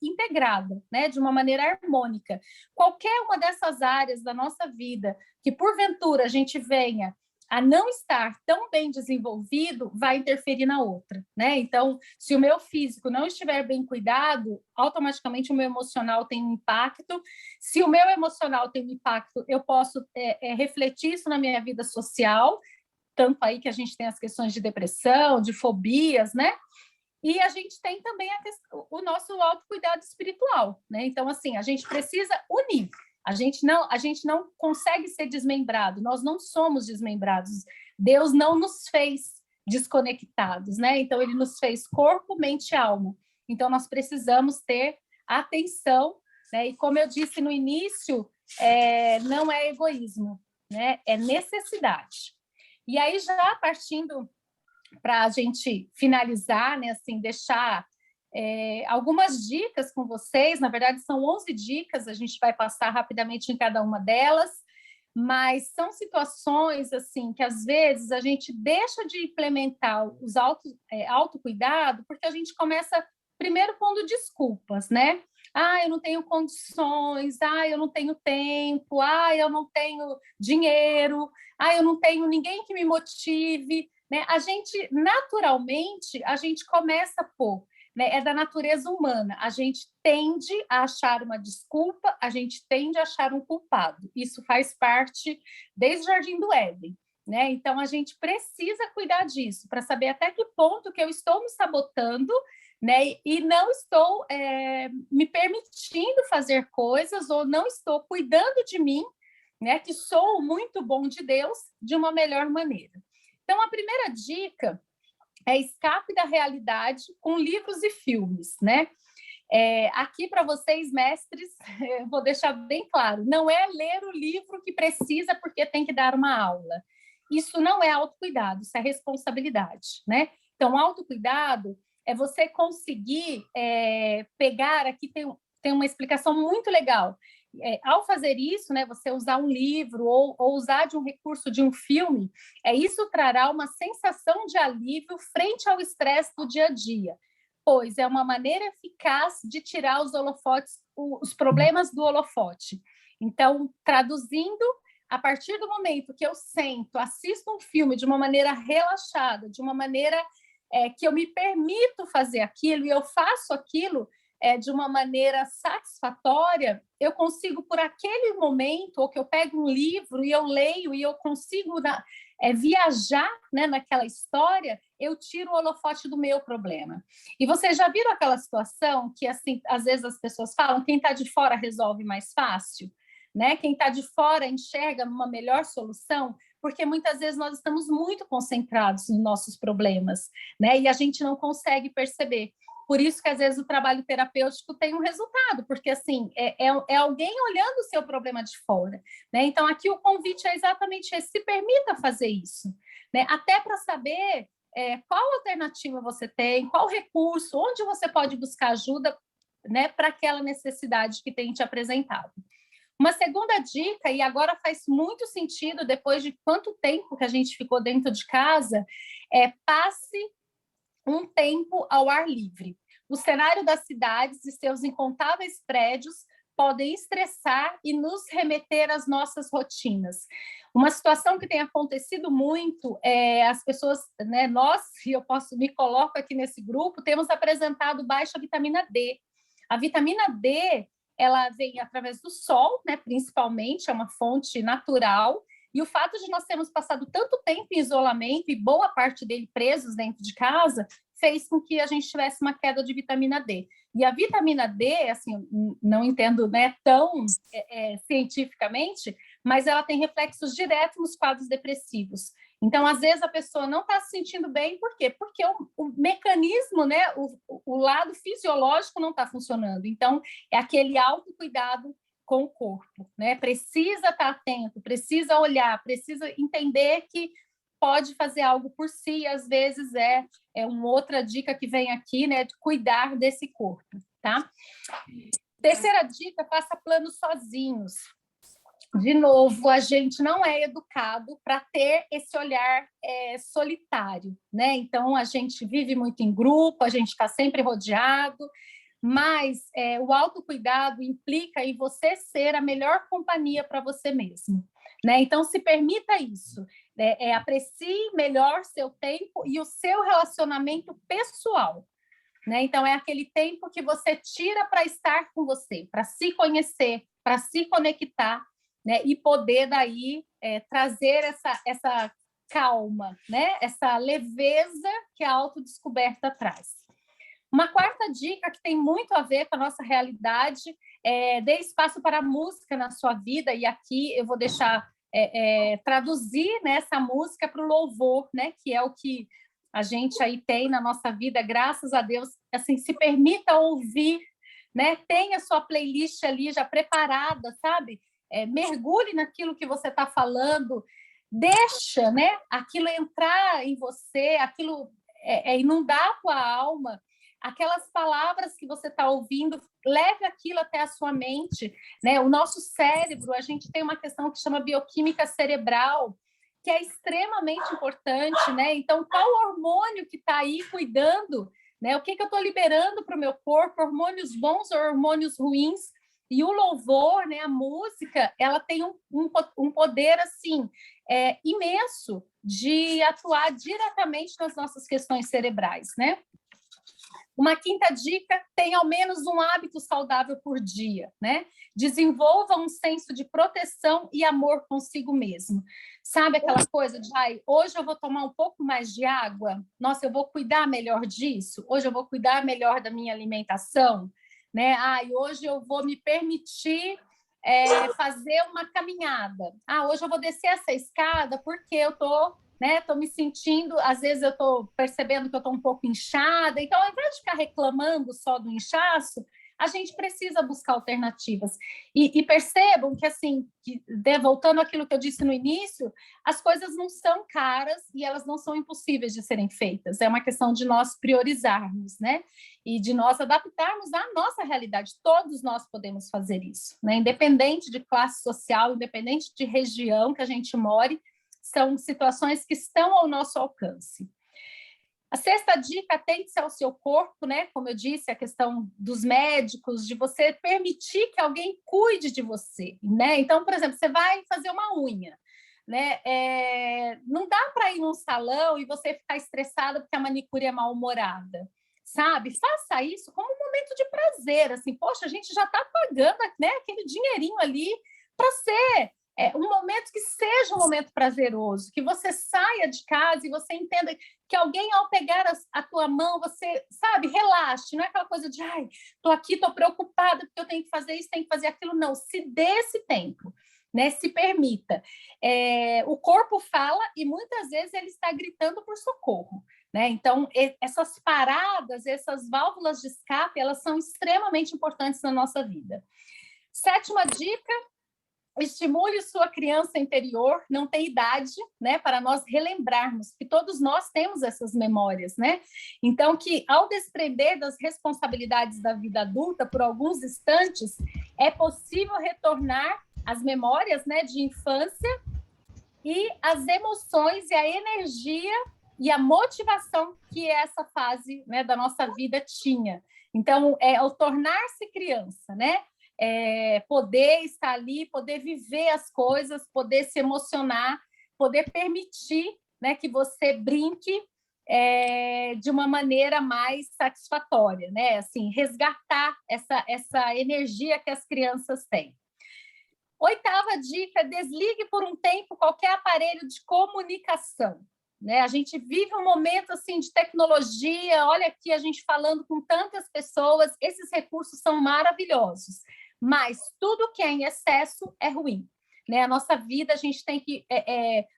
integrada, né? De uma maneira harmônica. Qualquer uma dessas áreas da nossa vida que, porventura, a gente venha a não estar tão bem desenvolvido, vai interferir na outra, né? Então, se o meu físico não estiver bem cuidado, automaticamente o meu emocional tem um impacto. Se o meu emocional tem um impacto, eu posso refletir isso na minha vida social, tanto aí que a gente tem as questões de depressão, de fobias, né? E a gente tem também o nosso autocuidado espiritual, né? Então, assim, a gente precisa unir. A gente não consegue ser desmembrado, nós não somos desmembrados. Deus não nos fez desconectados, né? Então, ele nos fez corpo, mente e alma. Então, nós precisamos ter atenção, né? E como eu disse no início, não é egoísmo, né? É necessidade. E aí, já partindo para a gente finalizar, né, assim, deixar algumas dicas com vocês, na verdade são 11 dicas, a gente vai passar rapidamente em cada uma delas, mas são situações assim que às vezes a gente deixa de implementar os autocuidado porque a gente começa primeiro pondo desculpas, né? eu não tenho condições, eu não tenho tempo, eu não tenho dinheiro, eu não tenho ninguém que me motive, né? A gente, naturalmente, a gente começa por, né? É da natureza humana, a gente tende a achar uma desculpa, a gente tende a achar um culpado. Isso faz parte desde o Jardim do Éden, né? Então, a gente precisa cuidar disso, para saber até que ponto que eu estou me sabotando, né? E não estou me permitindo fazer coisas, ou não estou cuidando de mim, né? Que sou muito bom de Deus, de uma melhor maneira. Então, a primeira dica é escape da realidade com livros e filmes, né? Aqui para vocês, mestres, eu vou deixar bem claro, não é ler o livro que precisa porque tem que dar uma aula. Isso não é autocuidado, isso é responsabilidade, né? Então, autocuidado é você conseguir pegar, aqui tem uma explicação muito legal. Ao fazer isso, né, você usar um livro ou usar de um recurso de um filme, isso trará uma sensação de alívio frente ao estresse do dia a dia, pois é uma maneira eficaz de tirar os problemas do holofote. Então, traduzindo, a partir do momento que eu sento, assisto um filme de uma maneira relaxada, de uma maneira que eu me permito fazer aquilo e eu faço aquilo de uma maneira satisfatória, eu consigo, por aquele momento, ou que eu pego um livro e eu leio e eu consigo viajar, né, naquela história, eu tiro o holofote do meu problema. E vocês já viram aquela situação que, assim, às vezes as pessoas falam, quem está de fora resolve mais fácil? Né? Quem está de fora enxerga uma melhor solução, porque muitas vezes nós estamos muito concentrados nos nossos problemas, né? E a gente não consegue perceber. Por isso que, às vezes, o trabalho terapêutico tem um resultado, porque, assim, é alguém olhando o seu problema de fora, né? Então, aqui o convite é exatamente esse, se permita fazer isso, né? Até para saber qual alternativa você tem, qual recurso, onde você pode buscar ajuda, né, para aquela necessidade que tem te apresentado. Uma segunda dica, e agora faz muito sentido depois de quanto tempo que a gente ficou dentro de casa, passe um tempo ao ar livre. O cenário das cidades e seus incontáveis prédios podem estressar e nos remeter às nossas rotinas. Uma situação que tem acontecido muito as pessoas, né, nós, e eu me coloco aqui nesse grupo, temos apresentado baixa vitamina D. A vitamina D, ela vem através do sol, né, principalmente, é uma fonte natural, e o fato de nós termos passado tanto tempo em isolamento e boa parte dele presos dentro de casa fez com que a gente tivesse uma queda de vitamina D. E a vitamina D, assim, não entendo, né, tão cientificamente, mas ela tem reflexos diretos nos quadros depressivos. Então, às vezes, a pessoa não está se sentindo bem, por quê? Porque o mecanismo, né, o lado fisiológico não está funcionando. Então, é aquele autocuidado com o corpo, né? Precisa estar atento, precisa olhar, precisa entender que pode fazer algo por si, e às vezes é uma outra dica que vem aqui, né, de cuidar desse corpo, tá? Terceira dica, faça planos sozinhos. De novo, a gente não é educado para ter esse olhar solitário, né? Então, a gente vive muito em grupo, a gente está sempre rodeado, mas o autocuidado implica em você ser a melhor companhia para você mesmo, né? Então, se permita isso, aprecie melhor seu tempo e o seu relacionamento pessoal, né? Então, é aquele tempo que você tira para estar com você, para se conhecer, para se conectar, né? E poder daí trazer essa calma, né? Essa leveza que a autodescoberta traz. Uma quarta dica que tem muito a ver com a nossa realidade dê espaço para a música na sua vida, e aqui eu vou deixar traduzir, né, essa música para o louvor, né, que é o que a gente aí tem na nossa vida, graças a Deus. Assim, se permita ouvir, né, tenha sua playlist ali já preparada, sabe? Mergulhe naquilo que você está falando, deixa, né, aquilo entrar em você, aquilo inundar a tua alma. Aquelas palavras que você está ouvindo, leve aquilo até a sua mente, né? O nosso cérebro, a gente tem uma questão que chama bioquímica cerebral, que é extremamente importante, né? Então, qual hormônio que está aí cuidando, né? O que eu estou liberando para o meu corpo, hormônios bons ou hormônios ruins? E o louvor, né, a música, ela tem um poder assim imenso de atuar diretamente nas nossas questões cerebrais, né? Uma quinta dica: tenha ao menos um hábito saudável por dia, né? Desenvolva um senso de proteção e amor consigo mesmo. Sabe aquela coisa de, hoje eu vou tomar um pouco mais de água? Nossa, eu vou cuidar melhor disso? Hoje eu vou cuidar melhor da minha alimentação? Né? Hoje eu vou me permitir fazer uma caminhada. Hoje eu vou descer essa escada porque eu estou me sentindo, às vezes eu estou percebendo que eu estou um pouco inchada. Então, ao invés de ficar reclamando só do inchaço, a gente precisa buscar alternativas. E percebam que, assim, voltando àquilo que eu disse no início, as coisas não são caras e elas não são impossíveis de serem feitas. É uma questão de nós priorizarmos, né? E de nós adaptarmos à nossa realidade. Todos nós podemos fazer isso, né? Independente de classe social, independente de região que a gente more, são situações que estão ao nosso alcance. A sexta dica: atente-se ao seu corpo, né? Como eu disse, a questão dos médicos, de você permitir que alguém cuide de você, né? Então, por exemplo, você vai fazer uma unha, né? Não dá para ir num salão e você ficar estressada porque a manicure é mal-humorada, sabe? Faça isso como um momento de prazer, assim, poxa, a gente já está pagando, né, aquele dinheirinho ali para ser um momento que seja um momento prazeroso, que você saia de casa e você entenda que alguém, ao pegar a tua mão, você, sabe, relaxe, não é aquela coisa de, estou aqui, estou preocupada porque eu tenho que fazer isso, tenho que fazer aquilo, não, se dê esse tempo, né? Se permita. O corpo fala e muitas vezes ele está gritando por socorro, né? Então, essas paradas, essas válvulas de escape, elas são extremamente importantes na nossa vida. Sétima dica: estimule sua criança interior. Não tem idade, né, para nós relembrarmos que todos nós temos essas memórias, né? Então, que ao desprender das responsabilidades da vida adulta por alguns instantes, é possível retornar às memórias, né, de infância e as emoções e a energia e a motivação que essa fase, né, da nossa vida tinha. Então, ao tornar-se criança, né? Poder estar ali, poder viver as coisas, poder se emocionar, poder permitir, né, que você brinque de uma maneira mais satisfatória, né? Assim, resgatar essa energia que as crianças têm. Oitava dica: desligue por um tempo qualquer aparelho de comunicação, né? A gente vive um momento assim de tecnologia, olha aqui a gente falando com tantas pessoas, esses recursos são maravilhosos, mas tudo que é em excesso é ruim, né? A nossa vida, a gente tem que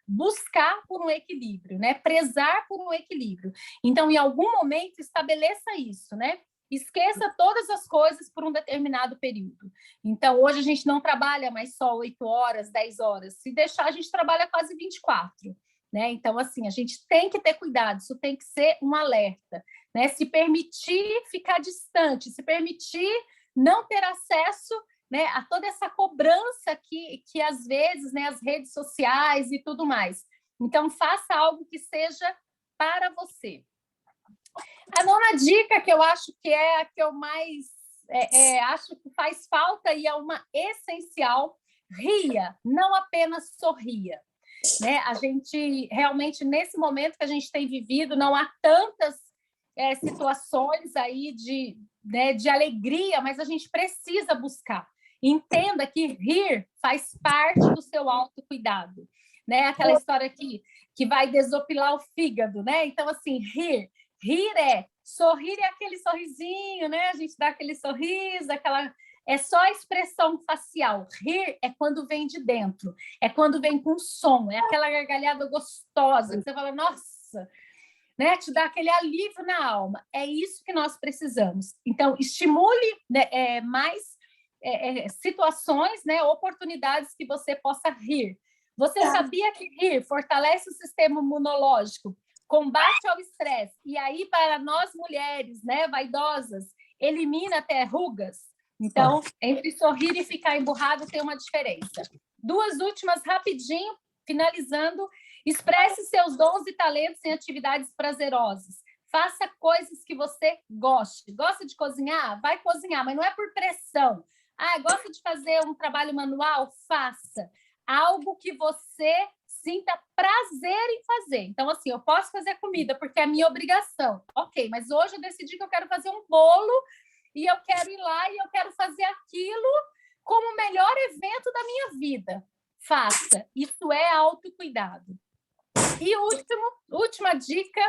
buscar por um equilíbrio, né? Prezar por um equilíbrio. Então, em algum momento, estabeleça isso, né? Esqueça todas as coisas por um determinado período. Então, hoje a gente não trabalha mais só 8 horas, 10 horas. Se deixar, a gente trabalha quase 24. Né? Então, assim, a gente tem que ter cuidado, isso tem que ser um alerta, né? Se permitir ficar distante, se permitir não ter acesso, né, a toda essa cobrança que às vezes, né, as redes sociais e tudo mais. Então, faça algo que seja para você. A nona dica, que eu acho que é a que eu mais acho que faz falta e é uma essencial: ria, não apenas sorria. Né? A gente, realmente, nesse momento que a gente tem vivido, não há tantas situações aí de alegria, mas a gente precisa buscar. Entenda que rir faz parte do seu autocuidado, né? Aquela história que vai desopilar o fígado, né? Então, assim, rir sorrir, é aquele sorrisinho, né? A gente dá aquele sorriso, é só a expressão facial. Rir é quando vem de dentro, é quando vem com som, é aquela gargalhada gostosa, que você fala, nossa, né? Te dá aquele alívio na alma. É isso que nós precisamos. Então, estimule, né, mais situações, né, oportunidades que você possa rir. Você sabia que rir fortalece o sistema imunológico, combate ao estresse, e aí, para nós mulheres, né, vaidosas, elimina até rugas? Então, entre sorrir e ficar emburrado tem uma diferença. Duas últimas, rapidinho, finalizando: expresse seus dons e talentos em atividades prazerosas. Faça coisas que você goste. Gosta de cozinhar? Vai cozinhar, mas não é por pressão. Ah, gosta de fazer um trabalho manual? Faça. Algo que você sinta prazer em fazer. Então, assim, eu posso fazer comida porque é minha obrigação. Ok, mas hoje eu decidi que eu quero fazer um bolo e eu quero ir lá e eu quero fazer aquilo como o melhor evento da minha vida. Faça. Isso é autocuidado. E última dica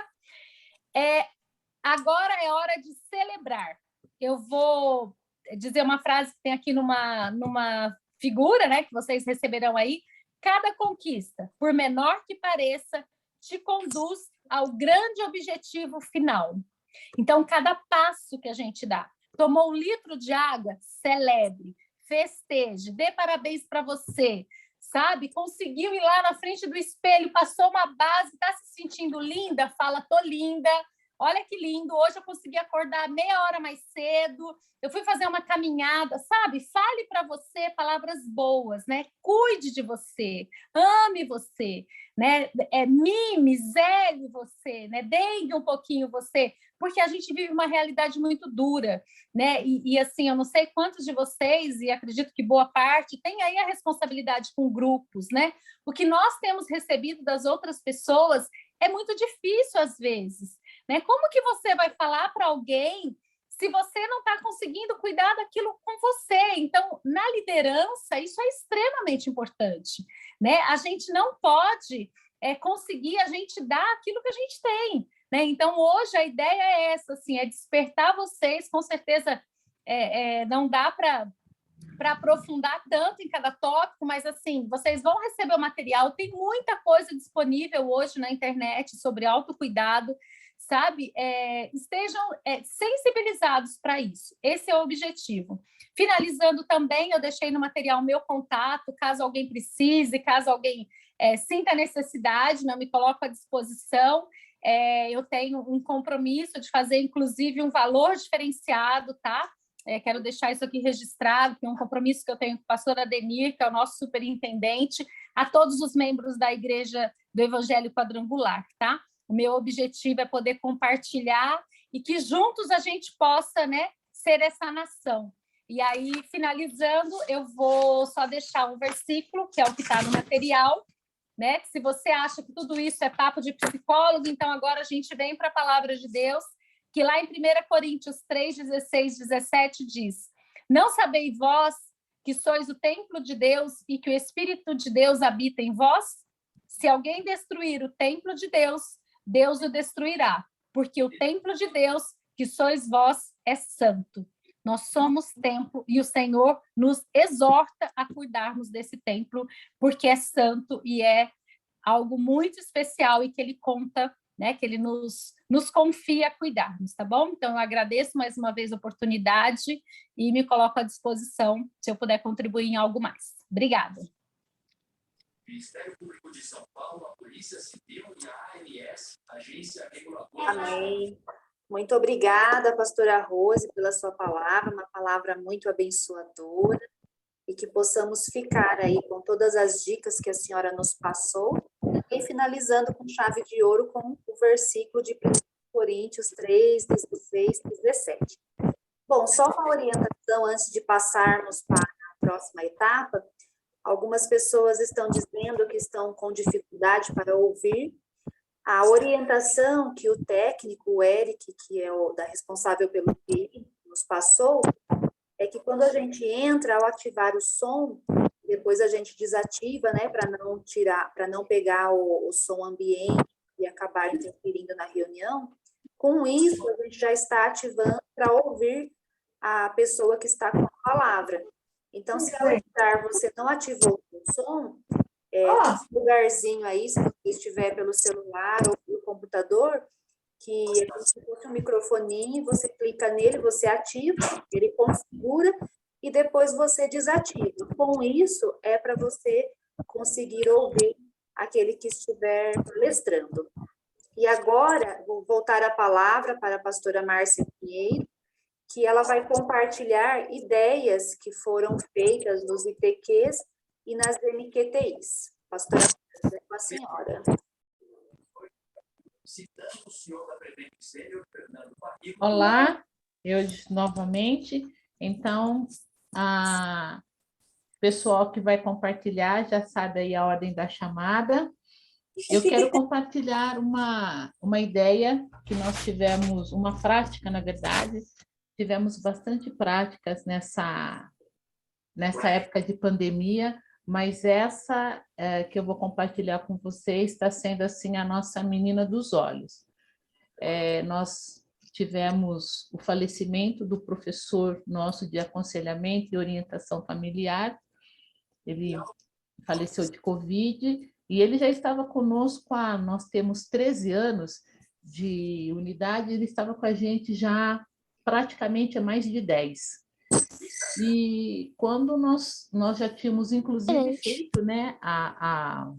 agora é hora de celebrar. Eu vou dizer uma frase que tem aqui numa figura, né, que vocês receberão aí. Cada conquista, por menor que pareça, te conduz ao grande objetivo final. Então, cada passo que a gente dá, tomou 1 litro de água, celebre, festeje, dê parabéns para você, sabe? Conseguiu ir lá na frente do espelho, passou uma base, está se sentindo linda? Fala, tô linda. Olha que lindo, hoje eu consegui acordar meia hora mais cedo, eu fui fazer uma caminhada, sabe? Fale para você palavras boas, né? Cuide de você, ame você, né? Mime, zele você, né? Dengue um pouquinho você, porque a gente vive uma realidade muito dura, né? E assim, eu não sei quantos de vocês, e acredito que boa parte, tem aí a responsabilidade com grupos, né? O que nós temos recebido das outras pessoas é muito difícil às vezes, né? Como que você vai falar para alguém se você não está conseguindo cuidar daquilo com você? Então, na liderança, isso é extremamente importante, né? A gente não pode conseguir a gente dar aquilo que a gente tem, né? Então, hoje a ideia é essa, assim, é despertar vocês, com certeza não dá para aprofundar tanto em cada tópico, mas assim, vocês vão receber o material, tem muita coisa disponível hoje na internet sobre autocuidado, sabe? Estejam sensibilizados para isso, esse é o objetivo. Finalizando também, eu deixei no material meu contato, caso alguém precise, caso alguém sinta necessidade, não me coloco à disposição, eu tenho um compromisso de fazer, inclusive, um valor diferenciado, tá? Quero deixar isso aqui registrado, que é um compromisso que eu tenho com o pastor Ademir, que é o nosso superintendente, a todos os membros da Igreja do Evangelho Quadrangular, tá? O meu objetivo é poder compartilhar e que juntos a gente possa, né, ser essa nação. E aí, finalizando, eu vou só deixar um versículo, que é o que está no material, né? Que se você acha que tudo isso é papo de psicólogo, então agora a gente vem para a palavra de Deus, que lá em 1 Coríntios 3, 16, 17 diz: não sabeis vós que sois o templo de Deus e que o Espírito de Deus habita em vós? Se alguém destruir o templo de Deus, Deus o destruirá, porque o templo de Deus, que sois vós, é santo. Nós somos templo e o Senhor nos exorta a cuidarmos desse templo, porque é santo e é algo muito especial e que ele conta, né, que ele nos confia a cuidarmos, tá bom? Então, eu agradeço mais uma vez a oportunidade e me coloco à disposição se eu puder contribuir em algo mais. Obrigada. Ministério Público de São Paulo, a Polícia Civil e a ANS, Agência Reguladora. Amém. Muito obrigada, pastora Rose, pela sua palavra, uma palavra muito abençoadora, e que possamos ficar aí com todas as dicas que a senhora nos passou, e finalizando com chave de ouro com o versículo de 1 Coríntios 3, 16, 17. Bom, só uma orientação antes de passarmos para a próxima etapa. Algumas pessoas estão dizendo que estão com dificuldade para ouvir. A orientação que o técnico, o Eric, que é o responsável pelo TI, nos passou, é que quando a gente entra, ao ativar o som, depois a gente desativa, né, para não pegar o som ambiente e acabar interferindo na reunião. Com isso, a gente já está ativando para ouvir a pessoa que está com a palavra. Então, se ao entrar você não ativou o som, um lugarzinho aí, se você estiver pelo celular ou pelo computador, que é como se fosse um microfoninho, você clica nele, você ativa, ele configura e depois você desativa. Com isso, é para você conseguir ouvir aquele que estiver palestrando. E agora, vou voltar a palavra para a pastora Márcia Pinheiro, que ela vai compartilhar ideias que foram feitas nos IPQs e nas MQTIs. Pastora, é com a senhora. citando o senhor da Prevent Sênior, Fernando Barrigo. Olá, eu novamente. Então, a pessoal que vai compartilhar já sabe aí a ordem da chamada. Eu quero compartilhar uma ideia que nós tivemos, uma prática, na verdade, tivemos bastante práticas nessa época de pandemia, mas essa que eu vou compartilhar com vocês está sendo assim a nossa menina dos olhos. Nós tivemos o falecimento do professor nosso de aconselhamento e orientação familiar. Ele faleceu de Covid e ele já estava conosco nós temos 13 anos de unidade, ele estava com a gente já praticamente há mais de 10. E quando nós já tínhamos, inclusive, feito, né, a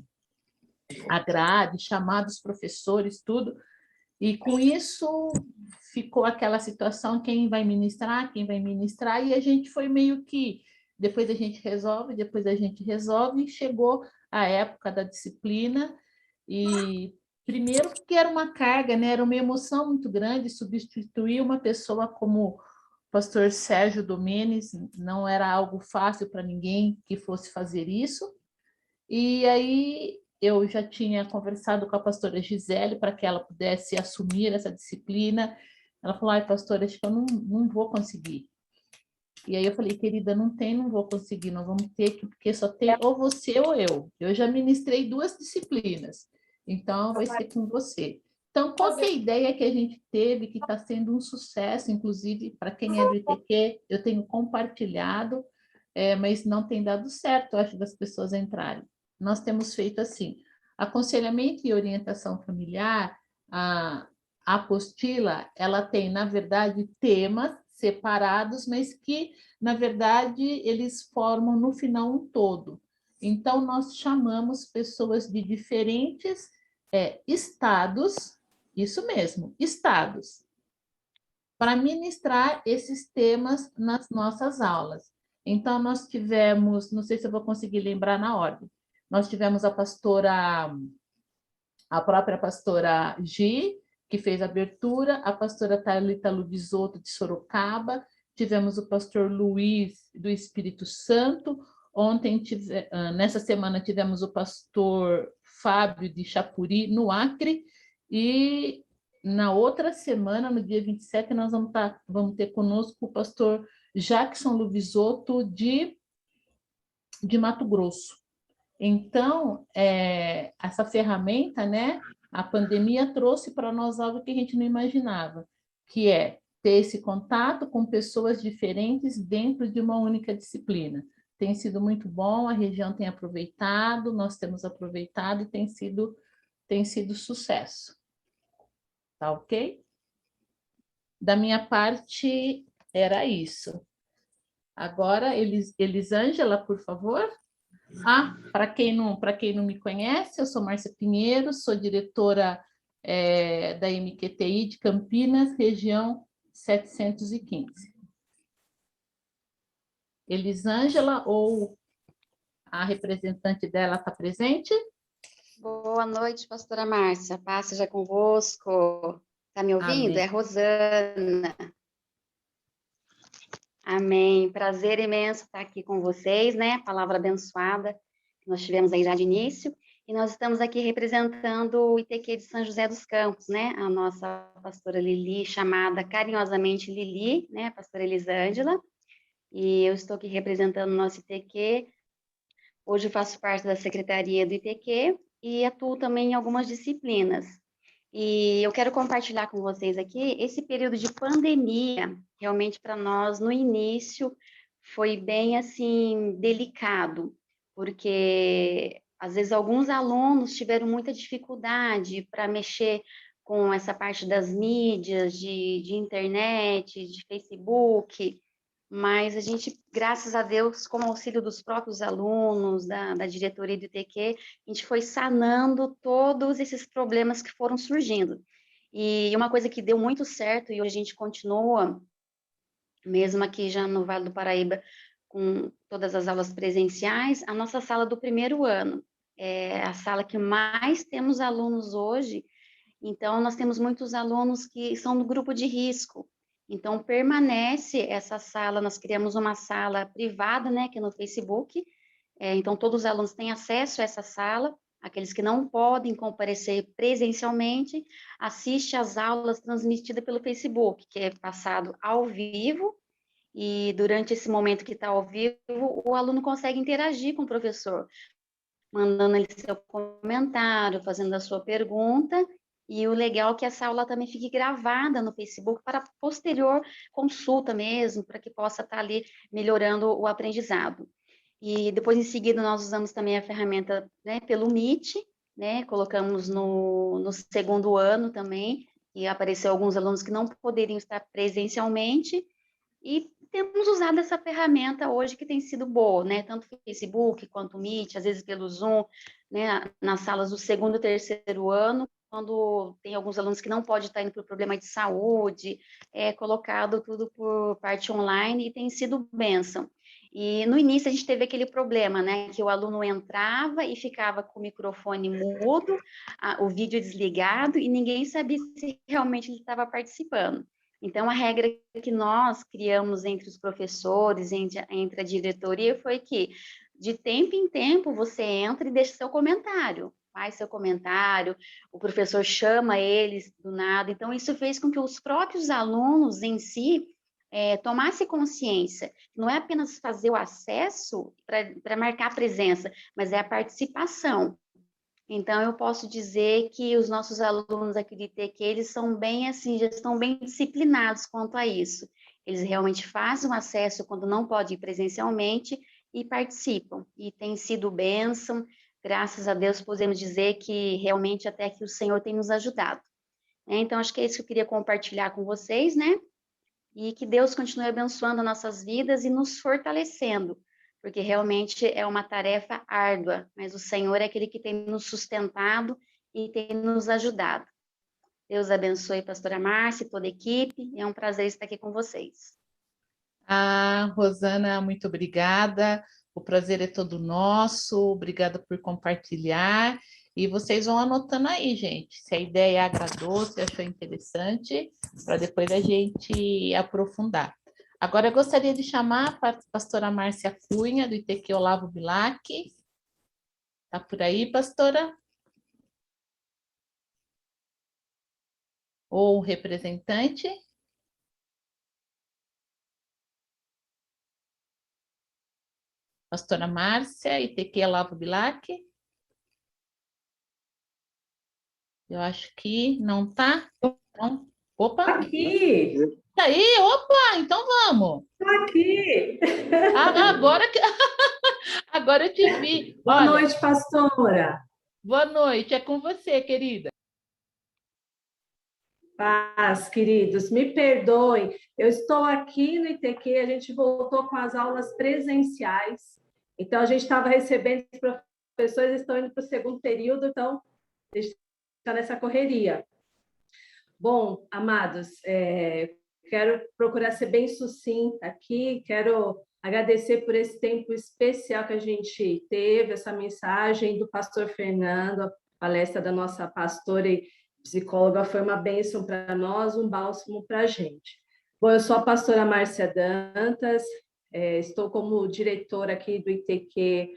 grade, chamado os professores, tudo, e com isso ficou aquela situação, quem vai ministrar, e a gente foi meio que, depois a gente resolve, e chegou a época da disciplina, e primeiro porque era uma carga, né, era uma emoção muito grande, substituir uma pessoa como o pastor Sérgio Domenes, não era algo fácil para ninguém que fosse fazer isso, e aí eu já tinha conversado com a pastora Gisele para que ela pudesse assumir essa disciplina. Ela falou, ai, pastora, acho que eu não vou conseguir. E aí eu falei, querida, não vou conseguir, nós vamos ter que, porque só tem ou você ou eu. Eu já ministrei 2 disciplinas, então vai ser com você. Então, qual que é a ideia que a gente teve, que está sendo um sucesso, inclusive, para quem é do ITQ, eu tenho compartilhado, mas não tem dado certo, eu acho, das pessoas entrarem. Nós temos feito assim, aconselhamento e orientação familiar, a apostila, ela tem, na verdade, temas separados, mas que, na verdade, eles formam, no final, um todo. Então, nós chamamos pessoas de diferentes estados, isso mesmo, estados, para ministrar esses temas nas nossas aulas. Então, nós tivemos, não sei se eu vou conseguir lembrar na ordem, nós tivemos a própria pastora Gi, que fez a abertura, a pastora Thalita Lubisotto, de Sorocaba, tivemos o pastor Luiz, do Espírito Santo, nessa semana tivemos o pastor Fábio, de Chapuri, no Acre, e na outra semana, no dia 27, nós vamos ter conosco o pastor Jackson Lubisotto, de Mato Grosso. Então, essa ferramenta, né, a pandemia trouxe para nós algo que a gente não imaginava, que é ter esse contato com pessoas diferentes dentro de uma única disciplina. Tem sido muito bom, a região tem aproveitado, nós temos aproveitado e tem sido sucesso. Tá ok? Da minha parte, era isso. Agora, Elisângela, por favor. Para quem não me conhece, eu sou Márcia Pinheiro, sou diretora da MQTI de Campinas, região 715. Elisângela, ou a representante dela está presente? Boa noite, pastora Márcia. Paz seja convosco. Está me ouvindo? Amém. É Rosana. Amém. Prazer imenso estar aqui com vocês, né? Palavra abençoada que nós tivemos aí já de início. E nós estamos aqui representando o ITQ de São José dos Campos, né? A nossa pastora Lili, chamada carinhosamente Lili, né? A pastora Elisângela. E eu estou aqui representando o nosso ITQ. Hoje faço parte da secretaria do ITQ e atuo também em algumas disciplinas. E eu quero compartilhar com vocês aqui esse período de pandemia, realmente para nós, no início, foi bem, assim, delicado, porque, às vezes, alguns alunos tiveram muita dificuldade para mexer com essa parte das mídias, de internet, de Facebook, mas a gente, graças a Deus, com o auxílio dos próprios alunos, da diretoria do ITQ, a gente foi sanando todos esses problemas que foram surgindo. E uma coisa que deu muito certo, e hoje a gente continua, mesmo aqui já no Vale do Paraíba, com todas as aulas presenciais, a nossa sala do primeiro ano é a sala que mais temos alunos hoje, Então, nós temos muitos alunos que são do grupo de risco. Então, permanece essa sala, nós criamos uma sala privada, né, que é no Facebook. Então, todos os alunos têm acesso a essa sala. Aqueles que não podem comparecer presencialmente, assiste às aulas transmitidas pelo Facebook, que é passado ao vivo, e durante esse momento que está ao vivo, o aluno consegue interagir com o professor, mandando ele seu comentário, fazendo a sua pergunta, e o legal é que essa aula também fique gravada no Facebook para posterior consulta mesmo, para que possa estar ali melhorando o aprendizado. E depois, em seguida, nós usamos também a ferramenta, né, pelo Meet, né, colocamos no segundo ano também, e apareceu alguns alunos que não poderiam estar presencialmente, e temos usado essa ferramenta hoje que tem sido boa, né, tanto o Facebook quanto o Meet, às vezes pelo Zoom, né, nas salas do segundo e terceiro ano, quando tem alguns alunos que não podem estar indo por problema de saúde, colocado tudo por parte online, e tem sido bênção. E no início a gente teve aquele problema, né, que o aluno entrava e ficava com o microfone mudo, o vídeo desligado, e ninguém sabia se realmente ele estava participando. Então, a regra que nós criamos entre os professores, entre a diretoria, foi que, de tempo em tempo, você entra e deixa seu comentário, faz seu comentário, o professor chama eles do nada. Então, isso fez com que os próprios alunos em si tomasse consciência. Não é apenas fazer o acesso para marcar a presença, mas é a participação. Então, eu posso dizer que os nossos alunos aqui de ITQ, eles são bem assim, já estão bem disciplinados quanto a isso. Eles realmente fazem o acesso quando não pode ir presencialmente e participam. E tem sido bênção, graças a Deus podemos dizer que realmente até que o Senhor tem nos ajudado. Então, acho que é isso que eu queria compartilhar com vocês, né? E que Deus continue abençoando nossas vidas e nos fortalecendo, porque realmente é uma tarefa árdua, mas o Senhor é aquele que tem nos sustentado e tem nos ajudado. Deus abençoe a pastora Márcia e toda a equipe, é um prazer estar aqui com vocês. Rosana, muito obrigada. O prazer é todo nosso. Obrigada por compartilhar. E vocês vão anotando aí, gente, se a ideia agradou, se achou interessante, para depois a gente aprofundar. Agora eu gostaria de chamar a pastora Márcia Cunha, do ITQ Olavo Bilac. Está por aí, pastora? Ou representante? Pastora Márcia, ITQ Olavo Bilac? Eu acho que não está. Então, opa! Aqui! Tá aí? Opa! Então vamos! Aqui! Agora eu te vi. Boa Olha, noite, pastora. boa noite, é com você, querida. Paz, queridos, me perdoem. Eu estou aqui no ITQ, a gente voltou com as aulas presenciais. Então, a gente estava recebendo os professores, estão indo para o segundo período, então, a gente está nessa correria. Bom, amados, quero procurar ser bem sucinta aqui, quero agradecer por esse tempo especial que a gente teve, essa mensagem do pastor Fernando, a palestra da nossa pastora e psicóloga foi uma bênção para nós, um bálsamo para a gente. Bom, eu sou a pastora Márcia Dantas, estou como diretora aqui do ITQ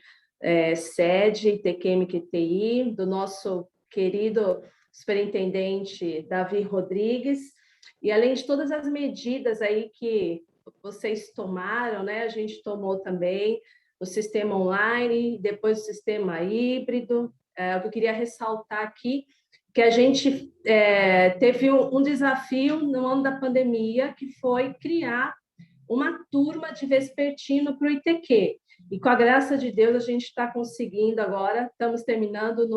sede, ITQ MQTI, do nosso querido superintendente Davi Rodrigues, e além de todas as medidas aí que vocês tomaram, né, a gente tomou também o sistema online, depois o sistema híbrido. O que eu queria ressaltar aqui, que a gente teve um desafio no ano da pandemia, que foi criar uma turma de vespertino para o ITQ, e com a graça de Deus a gente está conseguindo agora, estamos terminando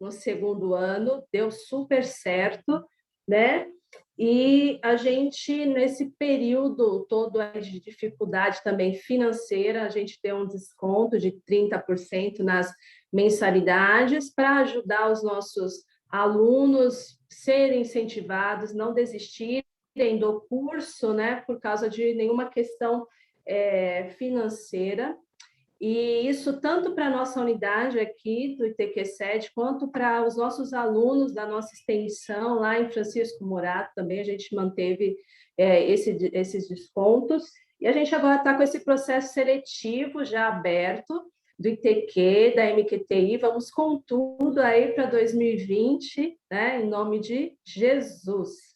no segundo ano, deu super certo, né? E a gente, nesse período todo de dificuldade também financeira, a gente deu um desconto de 30% nas mensalidades para ajudar os nossos alunos serem incentivados, não desistirem do curso, né, por causa de nenhuma questão financeira. E isso tanto para a nossa unidade aqui do ITQ-7, quanto para os nossos alunos da nossa extensão lá em Francisco Morato, também a gente manteve esses descontos. E a gente agora está com esse processo seletivo já aberto, do ITQ, da MQTI, vamos com tudo aí para 2020, né, em nome de Jesus.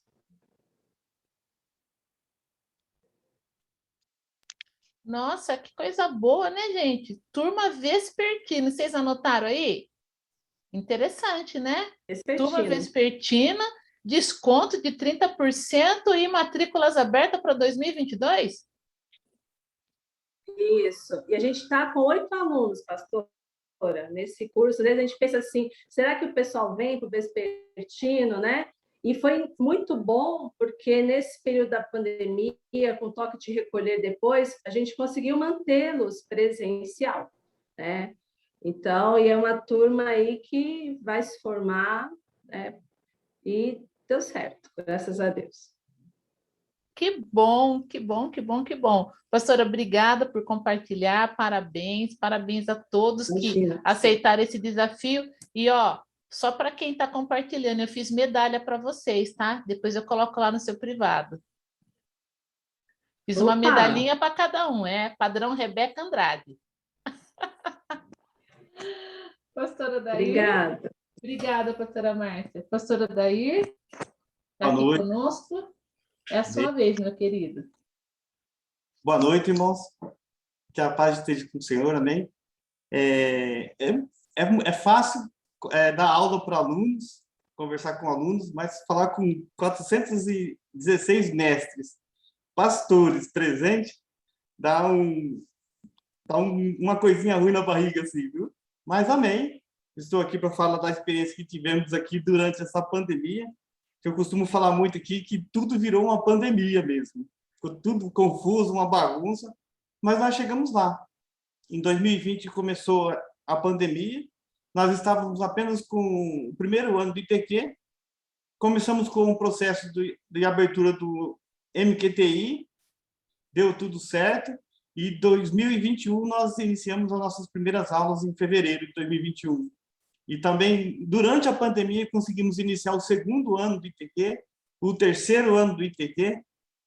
Nossa, que coisa boa, né, gente? Turma vespertina, vocês anotaram aí? Interessante, né? Turma vespertina, desconto de 30% e matrículas abertas para 2022? Isso. E a gente está com 8 alunos, pastora, nesse curso. Às vezes a gente pensa assim, será que o pessoal vem para o vespertino, né? E foi muito bom, porque nesse período da pandemia, com toque de recolher depois, a gente conseguiu mantê-los presencial, né? Então, e é uma turma aí que vai se formar, né? E deu certo, graças a Deus. Que bom, que bom, que bom, que bom. Pastora, obrigada por compartilhar, parabéns a todos que aceitaram esse desafio. E, ó, só para quem está compartilhando, eu fiz medalha para vocês, tá? Depois eu coloco lá no seu privado. Fiz uma medalhinha para cada um, padrão Rebeca Andrade. Pastora Dair. Obrigada. Obrigada, pastora Márcia. Pastora Dair, está aqui conosco. É a sua vez, meu querido. Boa noite, irmãos. Que a paz esteja com o Senhor, amém? É fácil dar aula para alunos, conversar com alunos, mas falar com 416 mestres, pastores presentes, dá uma coisinha ruim na barriga, assim, viu? Mas amém. Estou aqui para falar da experiência que tivemos aqui durante essa pandemia. Eu costumo falar muito aqui que tudo virou uma pandemia mesmo. Ficou tudo confuso, uma bagunça, mas nós chegamos lá. Em 2020 começou a pandemia, nós estávamos apenas com o primeiro ano do ITQ, começamos com o processo de abertura do MQTI, deu tudo certo, e em 2021 nós iniciamos as nossas primeiras aulas em fevereiro de 2021. E também, durante a pandemia, conseguimos iniciar o segundo ano do ITQ, o terceiro ano do ITQ,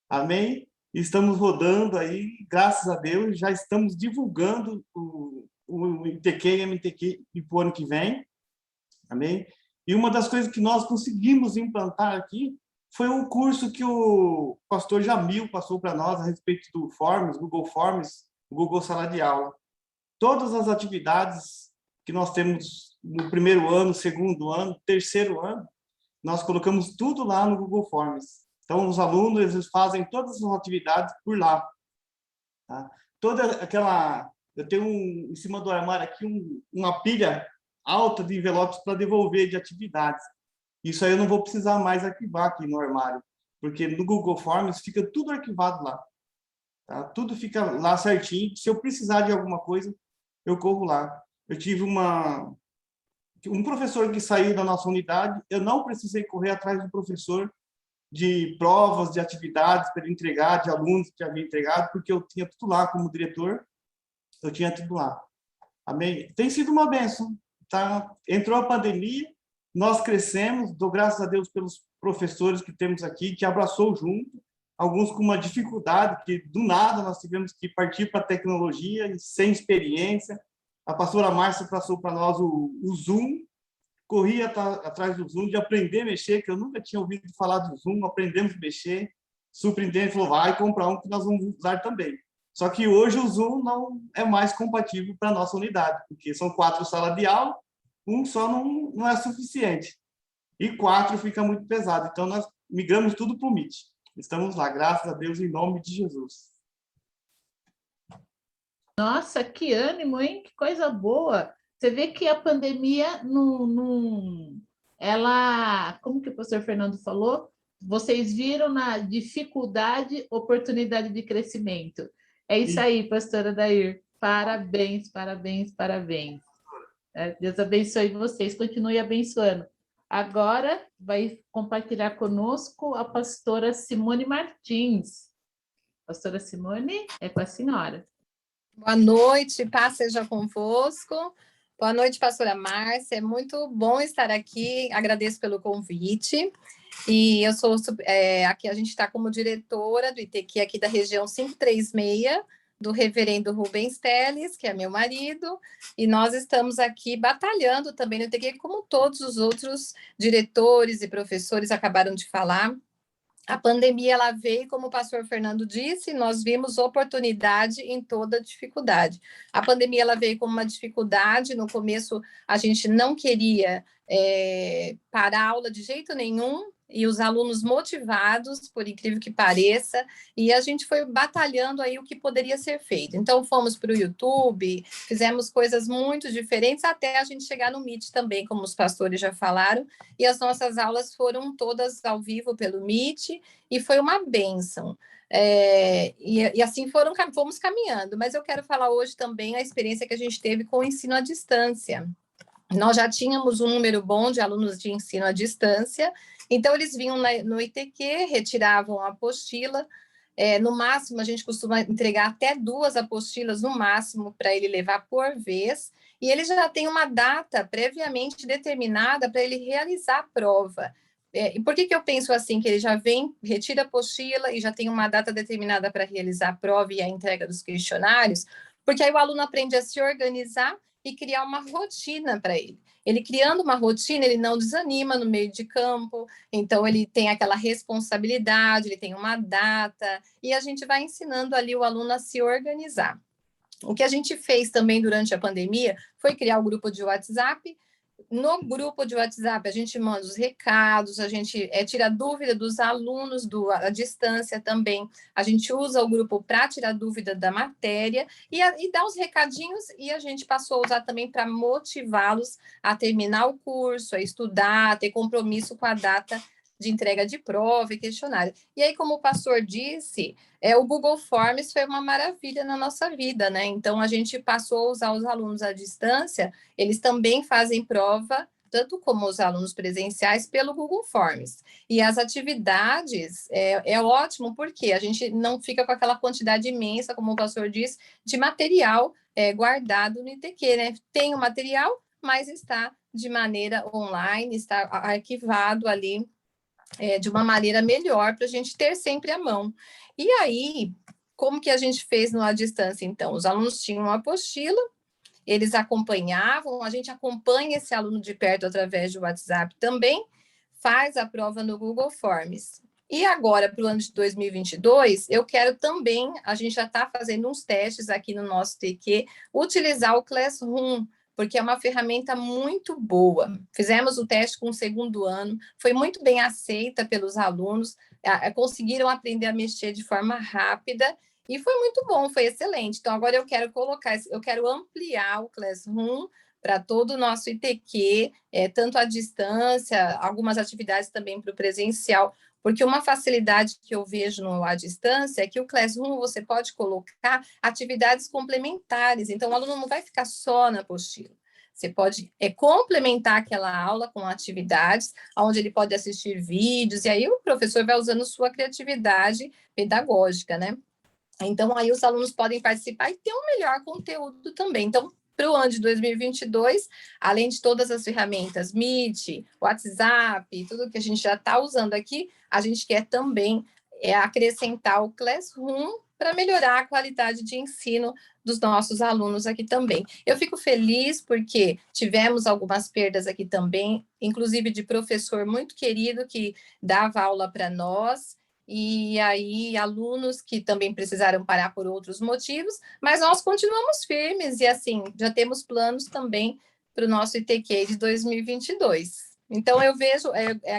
amém? Estamos rodando aí, graças a Deus, já estamos divulgando o ITQ e MTQ para o ano que vem, amém? E uma das coisas que nós conseguimos implantar aqui foi um curso que o pastor Jamil passou para nós a respeito do Forms, Google Sala de Aula. Todas as atividades que nós temos no primeiro ano, segundo ano, terceiro ano, nós colocamos tudo lá no Google Forms. Então, os alunos eles fazem todas as atividades por lá. Tá? Eu tenho em cima do armário aqui uma pilha alta de envelopes para devolver de atividades. Isso aí eu não vou precisar mais arquivar aqui no armário, porque no Google Forms fica tudo arquivado lá. Tá? Tudo fica lá certinho. Se eu precisar de alguma coisa, eu corro lá. Eu tive um professor que saiu da nossa unidade, eu não precisei correr atrás do professor de provas, de atividades para ele entregar, de alunos que havia entregado, porque eu tinha tudo lá como diretor, eu tinha tudo lá. Amém? Tem sido uma bênção. Tá? Entrou a pandemia, nós crescemos, dou graças a Deus pelos professores que temos aqui, que abraçou junto, alguns com uma dificuldade, que do nada nós tivemos que partir para a tecnologia, e sem experiência. A pastora Márcia passou para nós o Zoom, corri atrás do Zoom, de aprender a mexer, que eu nunca tinha ouvido falar do Zoom, aprendemos a mexer. O superintendente falou, vai comprar um que nós vamos usar também. Só que hoje o Zoom não é mais compatível para a nossa unidade, porque são 4 salas de aula, um só não é suficiente. E 4 fica muito pesado. Então, nós migramos tudo para o Meet. Estamos lá, graças a Deus, em nome de Jesus. Nossa, que ânimo, hein? Que coisa boa! Você vê que a pandemia ela, como que o professor Fernando falou? Vocês viram na dificuldade, oportunidade de crescimento. É isso aí, pastora Dair. Parabéns, parabéns, parabéns. Deus abençoe vocês, continue abençoando. Agora vai compartilhar conosco a pastora Simone Martins. Pastora Simone, é com a senhora. Boa noite, paz seja convosco. Boa noite, pastora Márcia. É muito bom estar aqui. Agradeço pelo convite. E eu sou aqui, a gente está como diretora do ITQ aqui da região 536, do reverendo Rubens Teles, que é meu marido, e nós estamos aqui batalhando também no ITQ, como todos os outros diretores e professores acabaram de falar. A pandemia, ela veio, como o pastor Fernando disse, nós vimos oportunidade em toda dificuldade. A pandemia, ela veio como uma dificuldade, no começo a gente não queria parar a aula de jeito nenhum, e os alunos motivados, por incrível que pareça, e a gente foi batalhando aí o que poderia ser feito. Então, fomos para o YouTube, fizemos coisas muito diferentes, até a gente chegar no Meet também, como os pastores já falaram, e as nossas aulas foram todas ao vivo pelo Meet, e foi uma bênção. E assim fomos caminhando, mas eu quero falar hoje também a experiência que a gente teve com o ensino à distância. Nós já tínhamos um número bom de alunos de ensino à distância, então eles vinham no ITQ, retiravam a apostila, no máximo a gente costuma entregar até 2 apostilas no máximo para ele levar por vez, e ele já tem uma data previamente determinada para ele realizar a prova. E por que eu penso assim, que ele já vem, retira a apostila e já tem uma data determinada para realizar a prova e a entrega dos questionários? Porque aí o aluno aprende a se organizar e criar uma rotina para ele. Ele criando uma rotina, ele não desanima no meio de campo, então ele tem aquela responsabilidade, ele tem uma data, e a gente vai ensinando ali o aluno a se organizar. O que a gente fez também durante a pandemia foi criar o grupo de WhatsApp. No grupo de WhatsApp, a gente manda os recados, a gente tira dúvida dos alunos à distância também. A gente usa o grupo para tirar dúvida da matéria e dá os recadinhos, e a gente passou a usar também para motivá-los a terminar o curso, a estudar, a ter compromisso com a data de entrega de prova e questionário. E aí, como o pastor disse, o Google Forms foi uma maravilha na nossa vida, né? Então, a gente passou a usar os alunos à distância, eles também fazem prova, tanto como os alunos presenciais, pelo Google Forms. E as atividades, é ótimo, porque a gente não fica com aquela quantidade imensa, como o pastor disse, de material guardado no ITQ, né? Tem o material, mas está de maneira online, está arquivado ali, de uma maneira melhor para a gente ter sempre à mão. E aí, como que a gente fez à distância, então? Os alunos tinham uma apostila, eles acompanhavam, a gente acompanha esse aluno de perto através do WhatsApp também, faz a prova no Google Forms. E agora, para o ano de 2022, eu quero também, a gente já está fazendo uns testes aqui no nosso TQ, utilizar o Classroom, porque é uma ferramenta muito boa. Fizemos o teste com o 2º ano, foi muito bem aceita pelos alunos, conseguiram aprender a mexer de forma rápida, e foi muito bom, foi excelente. Então, agora eu quero ampliar o Classroom para todo o nosso ITQ, tanto à distância, algumas atividades também para o presencial, porque uma facilidade que eu vejo à distância é que o Classroom você pode colocar atividades complementares, então o aluno não vai ficar só na apostila. Você pode complementar aquela aula com atividades, onde ele pode assistir vídeos, e aí o professor vai usando sua criatividade pedagógica, né? Então, aí os alunos podem participar e ter um melhor conteúdo também. Então, para o ano de 2022, além de todas as ferramentas, Meet, WhatsApp, tudo que a gente já está usando aqui, a gente quer também acrescentar o Classroom para melhorar a qualidade de ensino dos nossos alunos aqui também. Eu fico feliz porque tivemos algumas perdas aqui também, inclusive de professor muito querido que dava aula para nós, e aí alunos que também precisaram parar por outros motivos, mas nós continuamos firmes e assim, já temos planos também para o nosso ITQ de 2022. Então, eu vejo,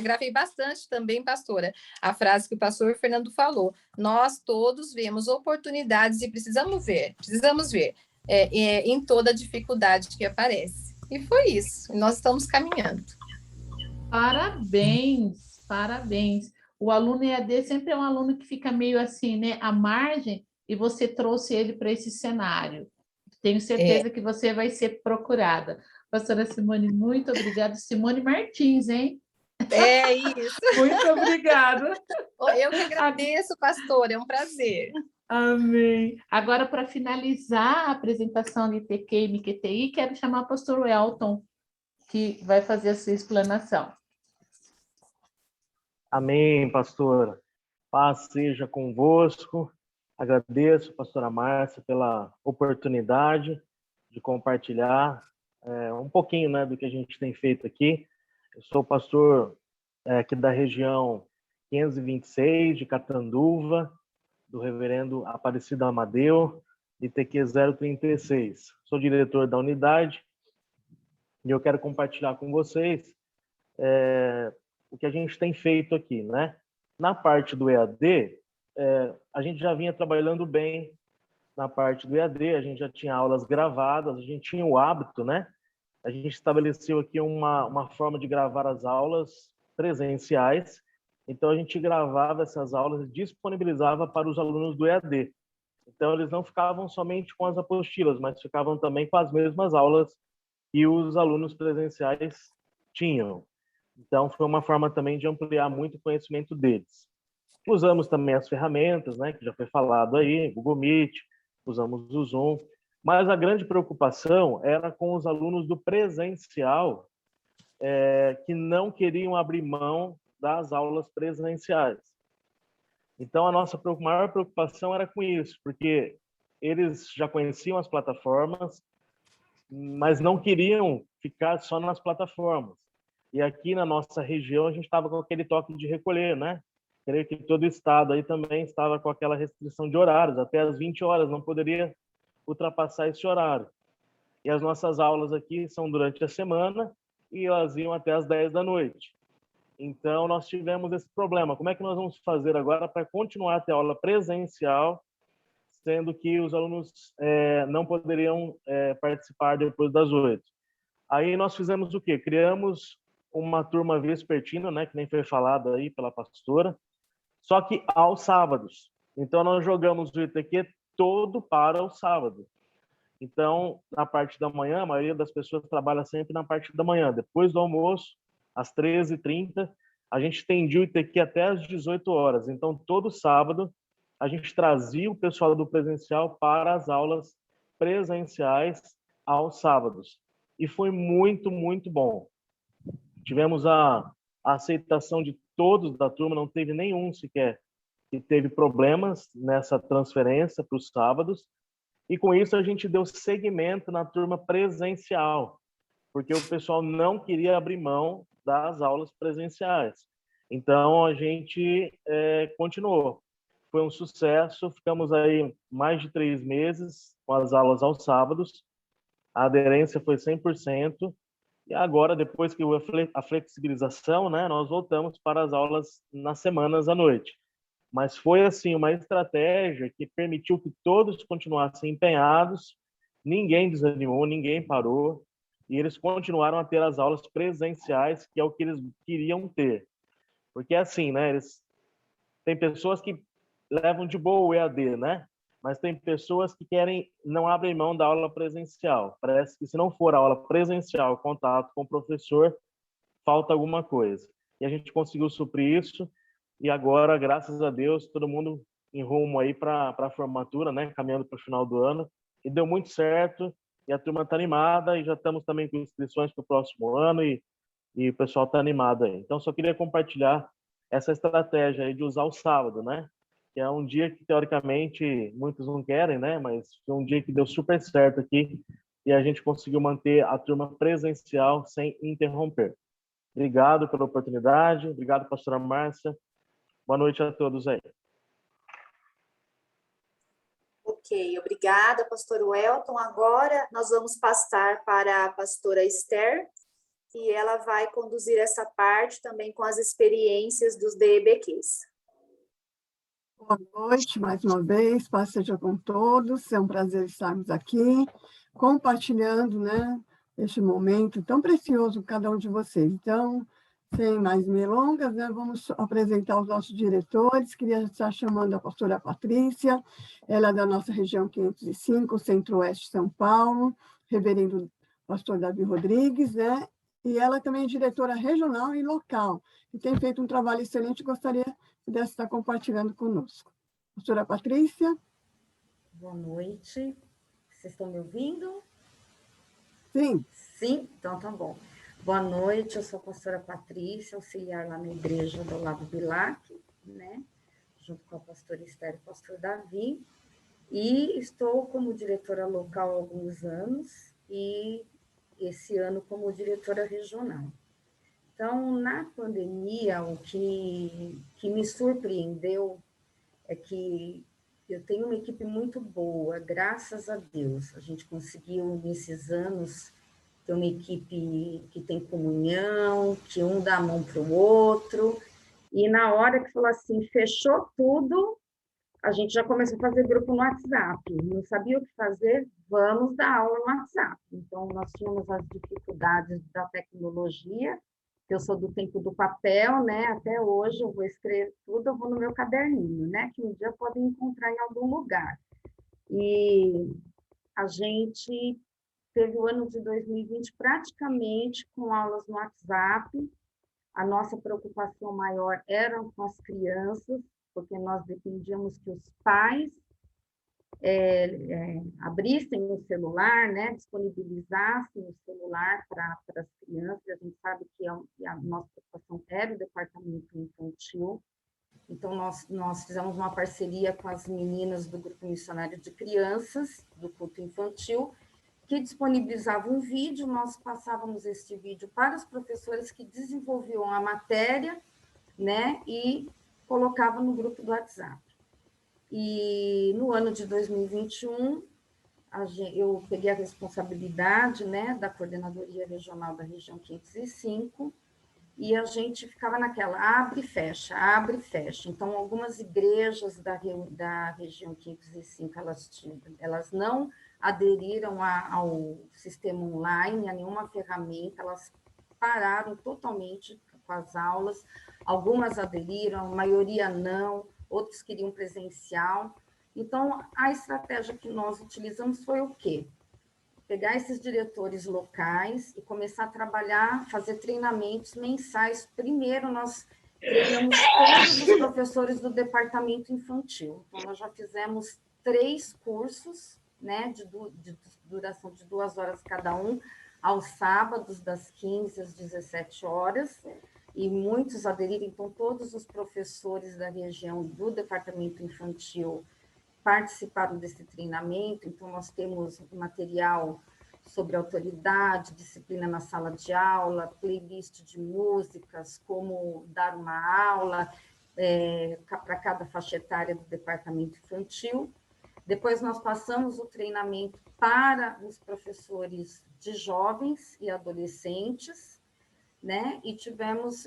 gravei bastante também, pastora, a frase que o pastor Fernando falou, nós todos vemos oportunidades e precisamos ver em toda dificuldade que aparece. E foi isso, nós estamos caminhando. Parabéns, parabéns. O aluno EAD sempre é um aluno que fica meio assim, né, à margem, e você trouxe ele para esse cenário. Tenho certeza que você vai ser procurada. Pastora Simone, muito obrigada. Simone Martins, hein? É isso. Muito obrigada. Eu que agradeço, pastora, é um prazer. Amém. Agora, para finalizar a apresentação de ITQ e MQTI, quero chamar o pastor Elton, que vai fazer a sua explanação. Amém, pastora. Paz seja convosco. Agradeço, pastora Márcia, pela oportunidade de compartilhar um pouquinho, né, do que a gente tem feito aqui. Eu sou pastor aqui da região 526, de Catanduva, do reverendo Aparecido Amadeu, ITQ 036. Sou diretor da unidade e eu quero compartilhar com vocês o que a gente tem feito aqui, né? Na parte do EAD, a gente já vinha trabalhando bem na parte do EAD, a gente já tinha aulas gravadas, a gente tinha o hábito, né? A gente estabeleceu aqui uma forma de gravar as aulas presenciais, então a gente gravava essas aulas e disponibilizava para os alunos do EAD. Então eles não ficavam somente com as apostilas, mas ficavam também com as mesmas aulas que os alunos presenciais tinham. Então foi uma forma também de ampliar muito o conhecimento deles. Usamos também as ferramentas, né, que já foi falado aí, Google Meet, usamos o Zoom, mas a grande preocupação era com os alunos do presencial que não queriam abrir mão das aulas presenciais. Então, a nossa maior preocupação era com isso, porque eles já conheciam as plataformas, mas não queriam ficar só nas plataformas. E aqui na nossa região, a gente estava com aquele toque de recolher, né? Creio que todo o estado aí também estava com aquela restrição de horários, até às 20 horas, não poderia ultrapassar esse horário. E as nossas aulas aqui são durante a semana e elas iam até às 10 da noite. Então, nós tivemos esse problema. Como é que nós vamos fazer agora para continuar a ter aula presencial, sendo que os alunos não poderiam participar depois das 8? Aí nós fizemos o quê? Criamos uma turma vespertina, né, que nem foi falado aí pela pastora, só que aos sábados. Então, nós jogamos o ITQ todo para o sábado. Então, na parte da manhã, a maioria das pessoas trabalha sempre na parte da manhã. Depois do almoço, às 13h30, a gente estendia o ITQ até às 18 horas. Então, todo sábado, a gente trazia o pessoal do presencial para as aulas presenciais aos sábados. E foi muito, muito bom. Tivemos a aceitação de todos da turma, não teve nenhum sequer que teve problemas nessa transferência para os sábados. E com isso a gente deu seguimento na turma presencial, porque o pessoal não queria abrir mão das aulas presenciais. Então a gente continuou. Foi um sucesso, ficamos aí mais de 3 meses com as aulas aos sábados, a aderência foi 100%, e agora, depois que a flexibilização, né, nós voltamos para as aulas nas semanas à noite. Mas foi assim uma estratégia que permitiu que todos continuassem empenhados, ninguém desanimou, ninguém parou, e eles continuaram a ter as aulas presenciais, que é o que eles queriam ter. Porque assim, né, tem pessoas que levam de boa o EAD, né? Mas tem pessoas que não abrem mão da aula presencial. Parece que se não for a aula presencial, contato com o professor, falta alguma coisa. E a gente conseguiu suprir isso, e agora, graças a Deus, todo mundo em rumo aí para a formatura, né? Caminhando para o final do ano. E deu muito certo, e a turma está animada, e já estamos também com inscrições para o próximo ano, e o pessoal está animado aí. Então, só queria compartilhar essa estratégia aí de usar o sábado, né? Que é um dia que, teoricamente, muitos não querem, né? Mas foi um dia que deu super certo aqui e a gente conseguiu manter a turma presencial sem interromper. Obrigado pela oportunidade. Obrigado, pastora Márcia. Boa noite a todos aí. Ok, obrigada, pastor Welton. Agora nós vamos passar para a pastora Esther, e ela vai conduzir essa parte também com as experiências dos DEBQs. Boa noite, mais uma vez, paz seja com todos, é um prazer estarmos aqui, compartilhando, né, este momento tão precioso com cada um de vocês. Então, sem mais delongas, né, vamos apresentar os nossos diretores. Queria estar chamando a pastora Patrícia, ela é da nossa região 505, Centro-Oeste de São Paulo, reverendo pastor Davi Rodrigues, né, e ela também é diretora regional e local, e tem feito um trabalho excelente, gostaria pudesse estar compartilhando conosco. Pastora Patrícia. Boa noite. Vocês estão me ouvindo? Sim. Sim? Então tá bom. Boa noite, eu sou a pastora Patrícia, auxiliar lá na igreja do Lado Bilac, né? Junto com a pastora Esther e o pastor Davi. E estou como diretora local há alguns anos e esse ano como diretora regional. Então, na pandemia, o que me surpreendeu é que eu tenho uma equipe muito boa, graças a Deus. A gente conseguiu, nesses anos, ter uma equipe que tem comunhão, que um dá a mão para o outro. E na hora que falou assim, fechou tudo, a gente já começou a fazer grupo no WhatsApp. Não sabia o que fazer, vamos dar aula no WhatsApp. Então, nós tínhamos as dificuldades da tecnologia, que eu sou do tempo do papel, né? Até hoje eu vou escrever tudo, eu vou no meu caderninho, né? Que um dia podem encontrar em algum lugar. E a gente teve o ano de 2020 praticamente com aulas no WhatsApp. A nossa preocupação maior era com as crianças, porque nós dependíamos que os pais abrissem o celular, né, disponibilizassem o celular para as crianças. A gente sabe que a nossa preocupação era o departamento infantil. Então, nós fizemos uma parceria com as meninas do Grupo Missionário de Crianças, do culto infantil, que disponibilizavam um vídeo, nós passávamos este vídeo para os professores que desenvolviam a matéria, né, e colocavam no grupo do WhatsApp. E no ano de 2021, eu peguei a responsabilidade, né, da Coordenadoria Regional da Região 505, e a gente ficava naquela, abre e fecha, abre e fecha. Então, algumas igrejas da região 505, elas não aderiram ao sistema online, a nenhuma ferramenta, elas pararam totalmente com as aulas, algumas aderiram, a maioria não, outros queriam presencial. Então, a estratégia que nós utilizamos foi o quê? Pegar esses diretores locais e começar a trabalhar, fazer treinamentos mensais. Primeiro, nós treinamos todos os professores do departamento infantil. Então, nós já fizemos 3 cursos, né, de duração de 2 horas cada um, aos sábados, das 15 às 17 horas, e muitos aderiram. Então, todos os professores da região do departamento infantil participaram desse treinamento. Então, nós temos material sobre autoridade, disciplina na sala de aula, playlist de músicas, como dar uma aula para cada faixa etária do departamento infantil. Depois, nós passamos o treinamento para os professores de jovens e adolescentes, né?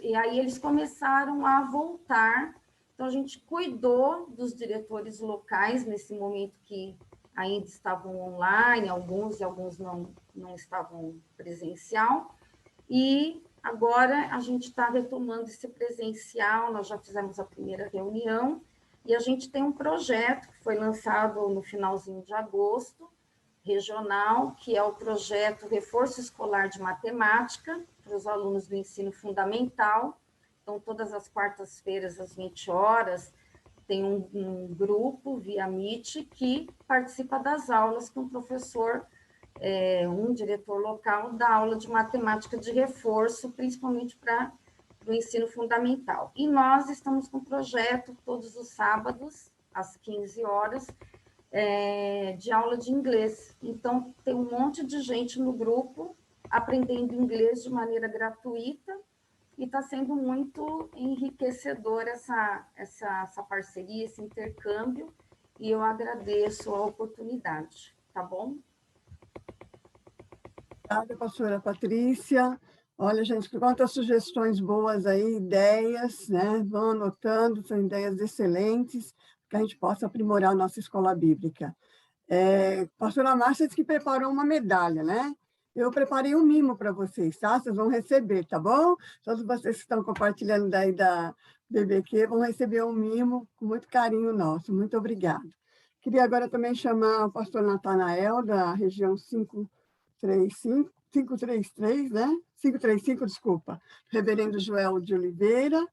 E aí eles começaram a voltar. Então, a gente cuidou dos diretores locais nesse momento que ainda estavam online, alguns não estavam presencial, e agora a gente está retomando esse presencial. Nós já fizemos a primeira reunião, e a gente tem um projeto que foi lançado no finalzinho de agosto, regional, que é o projeto Reforço Escolar de Matemática para os alunos do ensino fundamental. Então, todas as quartas-feiras, às 20 horas, tem um grupo via Meet que participa das aulas com o professor, um diretor local, da aula de matemática de reforço, principalmente para o ensino fundamental. E nós estamos com um projeto todos os sábados, às 15 horas, de aula de inglês. Então, tem um monte de gente no grupo aprendendo inglês de maneira gratuita, e está sendo muito enriquecedor essa parceria, esse intercâmbio, e eu agradeço a oportunidade, tá bom? Obrigada, pastora Patrícia. Olha, gente, quantas sugestões boas aí, ideias, né? Vão anotando, são ideias excelentes, que a gente possa aprimorar a nossa escola bíblica. Pastora Márcia disse que preparou uma medalha, né? Eu preparei um mimo para vocês, tá? Vocês vão receber, tá bom? Todos vocês que estão compartilhando daí da BBQ vão receber um mimo com muito carinho nosso. Muito obrigada. Queria agora também chamar o pastor Natanael, da região 533, né? 535, desculpa. Reverendo Joel de Oliveira,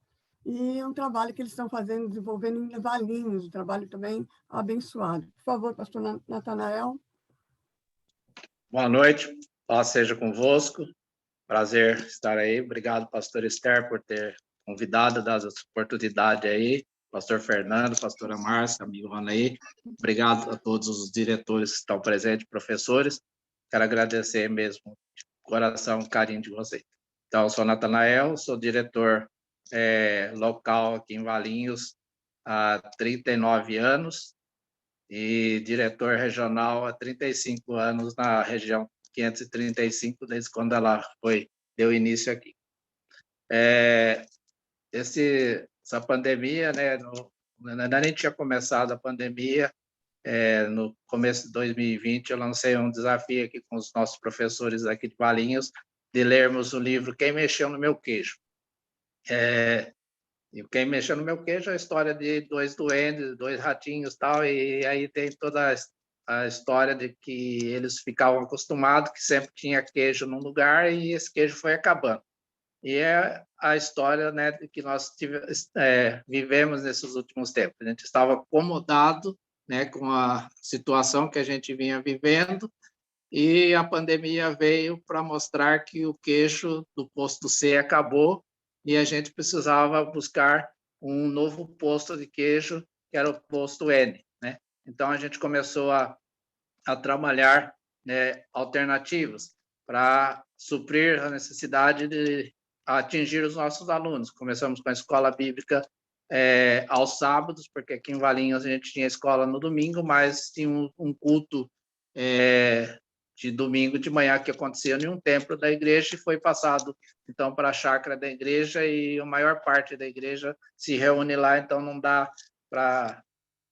e um trabalho que eles estão fazendo, desenvolvendo em Valinhos, um trabalho também abençoado. Por favor, pastor Natanael. Boa noite, paz seja convosco, prazer estar aí, obrigado, pastor Esther, por ter convidado, dado essa oportunidade aí, pastor Fernando, pastora Márcia, amigo Ranaí, obrigado a todos os diretores que estão presentes, professores, quero agradecer mesmo, de coração, o carinho de vocês. Então, eu sou Natanael, sou diretor local aqui em Valinhos há 39 anos, e diretor regional há 35 anos na região 535, desde quando ela deu início aqui. Essa pandemia, né, ainda nem tinha começado a pandemia, no começo de 2020, eu lancei um desafio aqui com os nossos professores aqui de Valinhos, de lermos o livro Quem Mexeu no Meu Queijo. E Quem Mexeu no Meu Queijo é a história de dois duendes, dois ratinhos e tal, e aí tem toda a história de que eles ficavam acostumados que sempre tinha queijo num lugar e esse queijo foi acabando. E é a história, né, que nós vivemos nesses últimos tempos. A gente estava acomodado, né, com a situação que a gente vinha vivendo, e a pandemia veio para mostrar que o queijo do posto C acabou e a gente precisava buscar um novo posto de queijo, que era o posto N, né? Então, a gente começou a trabalhar, né, alternativas para suprir a necessidade de atingir os nossos alunos. Começamos com a escola bíblica aos sábados, porque aqui em Valinhos a gente tinha escola no domingo, mas tinha um culto de domingo de manhã que acontecia em um templo da igreja e foi passado então para a chácara da igreja e a maior parte da igreja se reúne lá, então não dá para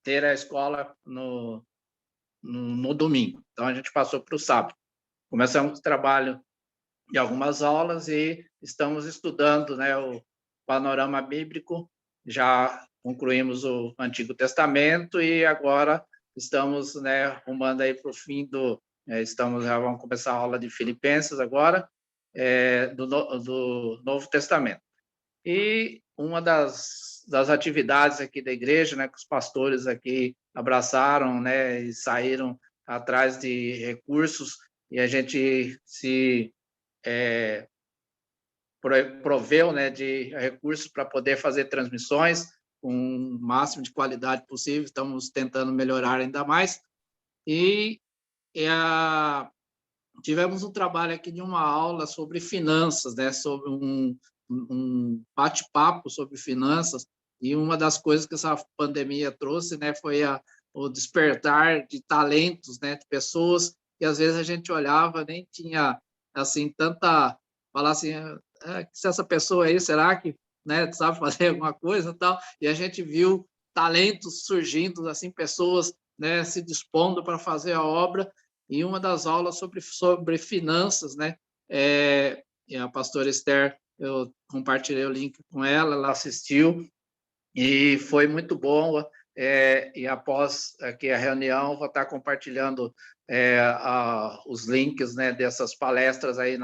ter a escola no domingo. Então a gente passou para o sábado. Começamos o trabalho de algumas aulas e estamos estudando, né, o panorama bíblico, já concluímos o Antigo Testamento e agora estamos, né, rumando aí para o fim já vamos começar a aula de Filipenses agora, do Novo Testamento. E uma das atividades aqui da igreja, né, que os pastores aqui abraçaram, né, e saíram atrás de recursos, e a gente se proveu, né, de recursos para poder fazer transmissões com o máximo de qualidade possível, estamos tentando melhorar ainda mais, e tivemos um trabalho aqui de uma aula sobre finanças, né, sobre um bate-papo sobre finanças, e uma das coisas que essa pandemia trouxe, né, foi o despertar de talentos, né, de pessoas que às vezes a gente olhava, nem tinha assim falar assim, se essa pessoa aí, será que, né, sabe fazer alguma coisa e tal, e a gente viu talentos surgindo, assim, pessoas, né, se dispondo para fazer a obra, e uma das aulas sobre finanças, né, e a pastora Esther, eu compartilhei o link com ela, ela assistiu, e foi muito bom, e após aqui a reunião, vou estar compartilhando os links, né, dessas palestras aí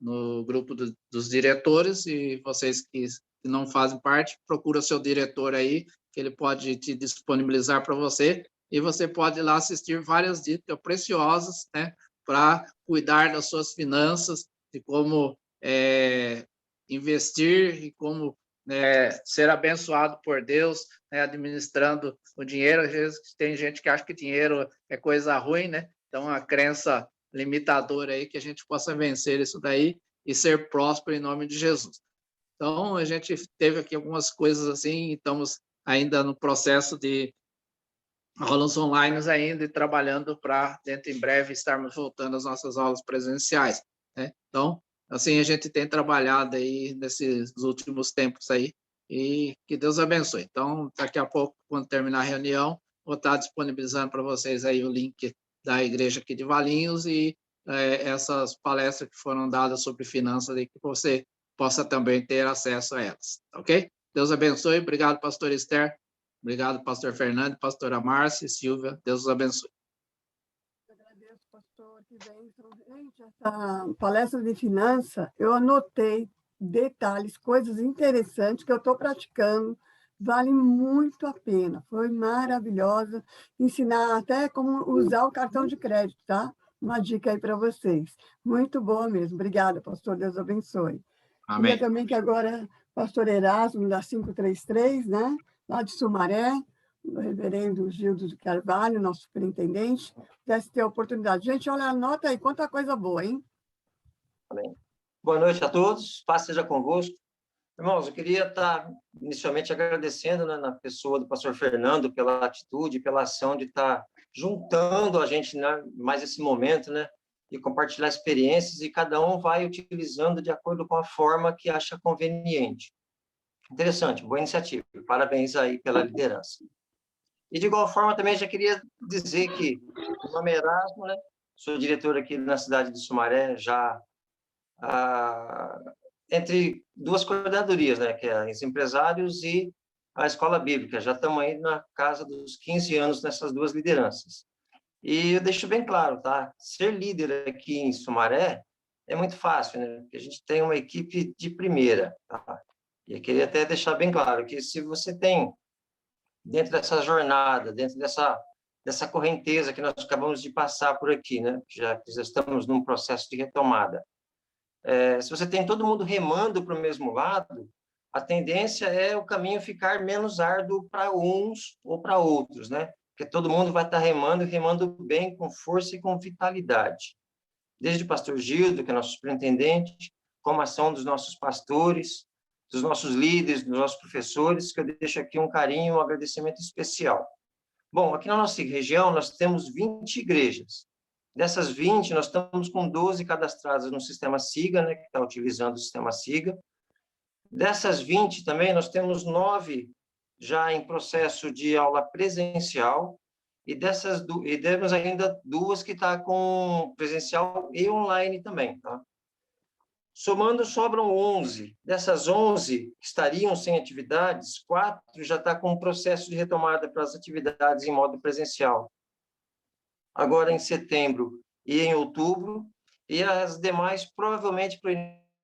no grupo dos diretores, e vocês que não fazem parte, procura seu diretor aí, que ele pode te disponibilizar para você, e você pode ir lá assistir várias dicas preciosas, né, para cuidar das suas finanças, de como investir e como ser abençoado por Deus, né, administrando o dinheiro. Às vezes tem gente que acha que dinheiro é coisa ruim, né? Então, a crença limitadora aí, que a gente possa vencer isso daí e ser próspero em nome de Jesus. Então, a gente teve aqui algumas coisas assim, estamos ainda no processo de aulas online ainda e trabalhando para, dentro em breve, estarmos voltando às nossas aulas presenciais, né? Então, assim, a gente tem trabalhado aí nesses últimos tempos aí, e que Deus abençoe. Então, daqui a pouco, quando terminar a reunião, vou estar disponibilizando para vocês aí o link da igreja aqui de Valinhos e essas palestras que foram dadas sobre finanças aí, que você possa também ter acesso a elas, ok? Deus abençoe. Obrigado, pastor Esther. Obrigado, pastor Fernando, pastora Márcia e Silvia. Deus os abençoe. Eu agradeço, pastor, que bênção. Gente, essa palestra de finança, eu anotei detalhes, coisas interessantes que eu estou praticando. Vale muito a pena. Foi maravilhosa. Ensinar até como usar o cartão de crédito, tá? Uma dica aí para vocês. Muito boa mesmo. Obrigada, pastor. Deus abençoe. Amém. Queria também que agora pastor Erasmo, da 533, né? Lá de Sumaré, o reverendo Gildo de Carvalho, nosso superintendente, pudesse ter a oportunidade. Gente, olha, anota aí, quanta coisa boa, hein? Amém. Boa noite a todos, paz seja convosco. Irmãos, eu queria estar inicialmente agradecendo, né, na pessoa do pastor Fernando pela atitude, pela ação de estar juntando a gente, né, mais esse momento, né, e compartilhar experiências, e cada um vai utilizando de acordo com a forma que acha conveniente. Interessante, boa iniciativa. Parabéns aí pela liderança. E, de igual forma, também já queria dizer que meu nome é Erasmo, né, sou diretor aqui na cidade de Sumaré, já entre duas coordenadorias, né, que é os empresários e a escola bíblica. Já estamos aí na casa dos 15 anos nessas duas lideranças. E eu deixo bem claro, tá? Ser líder aqui em Sumaré é muito fácil, né? Porque a gente tem uma equipe de primeira, tá? E eu queria até deixar bem claro que se você tem, dentro dessa jornada, dentro dessa correnteza que nós acabamos de passar por aqui, né? Já estamos num processo de retomada. Se você tem todo mundo remando para o mesmo lado, a tendência é o caminho ficar menos árduo para uns ou para outros, né? Porque todo mundo vai estar remando, e remando bem, com força e com vitalidade. Desde o pastor Gildo, que é nosso superintendente, como a ação dos nossos pastores, dos nossos líderes, dos nossos professores, que eu deixo aqui um carinho, um agradecimento especial. Bom, aqui na nossa região, nós temos 20 igrejas. Dessas 20, nós estamos com 12 cadastradas no sistema SIGA, né, que está utilizando o sistema SIGA. Dessas 20 também, nós temos 9 já em processo de aula presencial, e temos ainda 2 que estão com presencial e online também, tá? Somando, sobram 11. Dessas 11 que estariam sem atividades, 4 já estão com processo de retomada para as atividades em modo presencial. Agora em setembro e em outubro, e as demais provavelmente para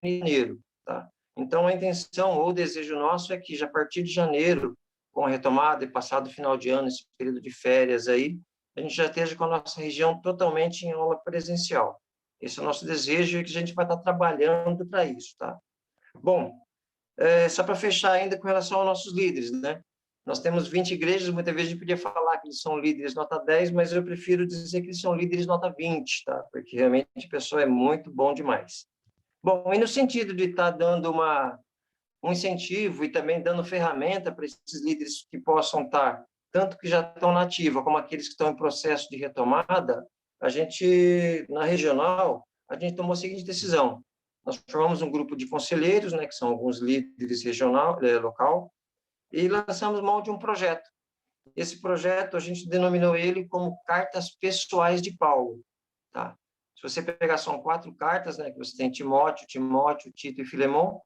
janeiro, tá? Então, a intenção ou o desejo nosso é que, já a partir de janeiro, com a retomada e passado o final de ano, esse período de férias aí, a gente já esteja com a nossa região totalmente em aula presencial. Esse é o nosso desejo e que a gente vai estar trabalhando para isso, tá? Bom, só para fechar ainda com relação aos nossos líderes, né? Nós temos 20 igrejas, muitas vezes a gente podia falar que eles são líderes nota 10, mas eu prefiro dizer que eles são líderes nota 20, tá? Porque realmente a pessoa é muito bom demais. Bom, e no sentido de estar dando um incentivo e também dando ferramenta para esses líderes que possam estar, tanto que já estão na ativa, como aqueles que estão em processo de retomada, a gente, na regional, a gente tomou a seguinte decisão. Nós formamos um grupo de conselheiros, né, que são alguns líderes local, e lançamos mão de um projeto. Esse projeto, a gente denominou ele como Cartas Pessoais de Paulo, tá? Se você pegar, são 4 cartas, né, que você tem Timóteo, Tito e Filemon.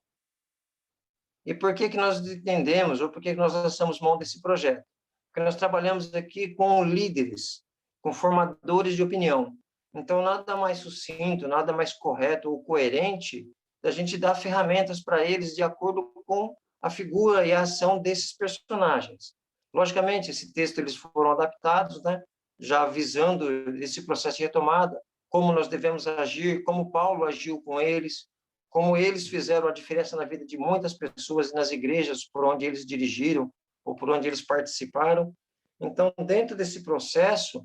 E por que nós entendemos, ou por que nós lançamos mão desse projeto? Porque nós trabalhamos aqui com líderes, com formadores de opinião. Então, nada mais sucinto, nada mais correto ou coerente da gente dar ferramentas para eles de acordo com a figura e a ação desses personagens. Logicamente, esse texto eles foram adaptados, né, já visando esse processo de retomada, como nós devemos agir, como Paulo agiu com eles, como eles fizeram a diferença na vida de muitas pessoas nas igrejas por onde eles dirigiram ou por onde eles participaram. Então, dentro desse processo,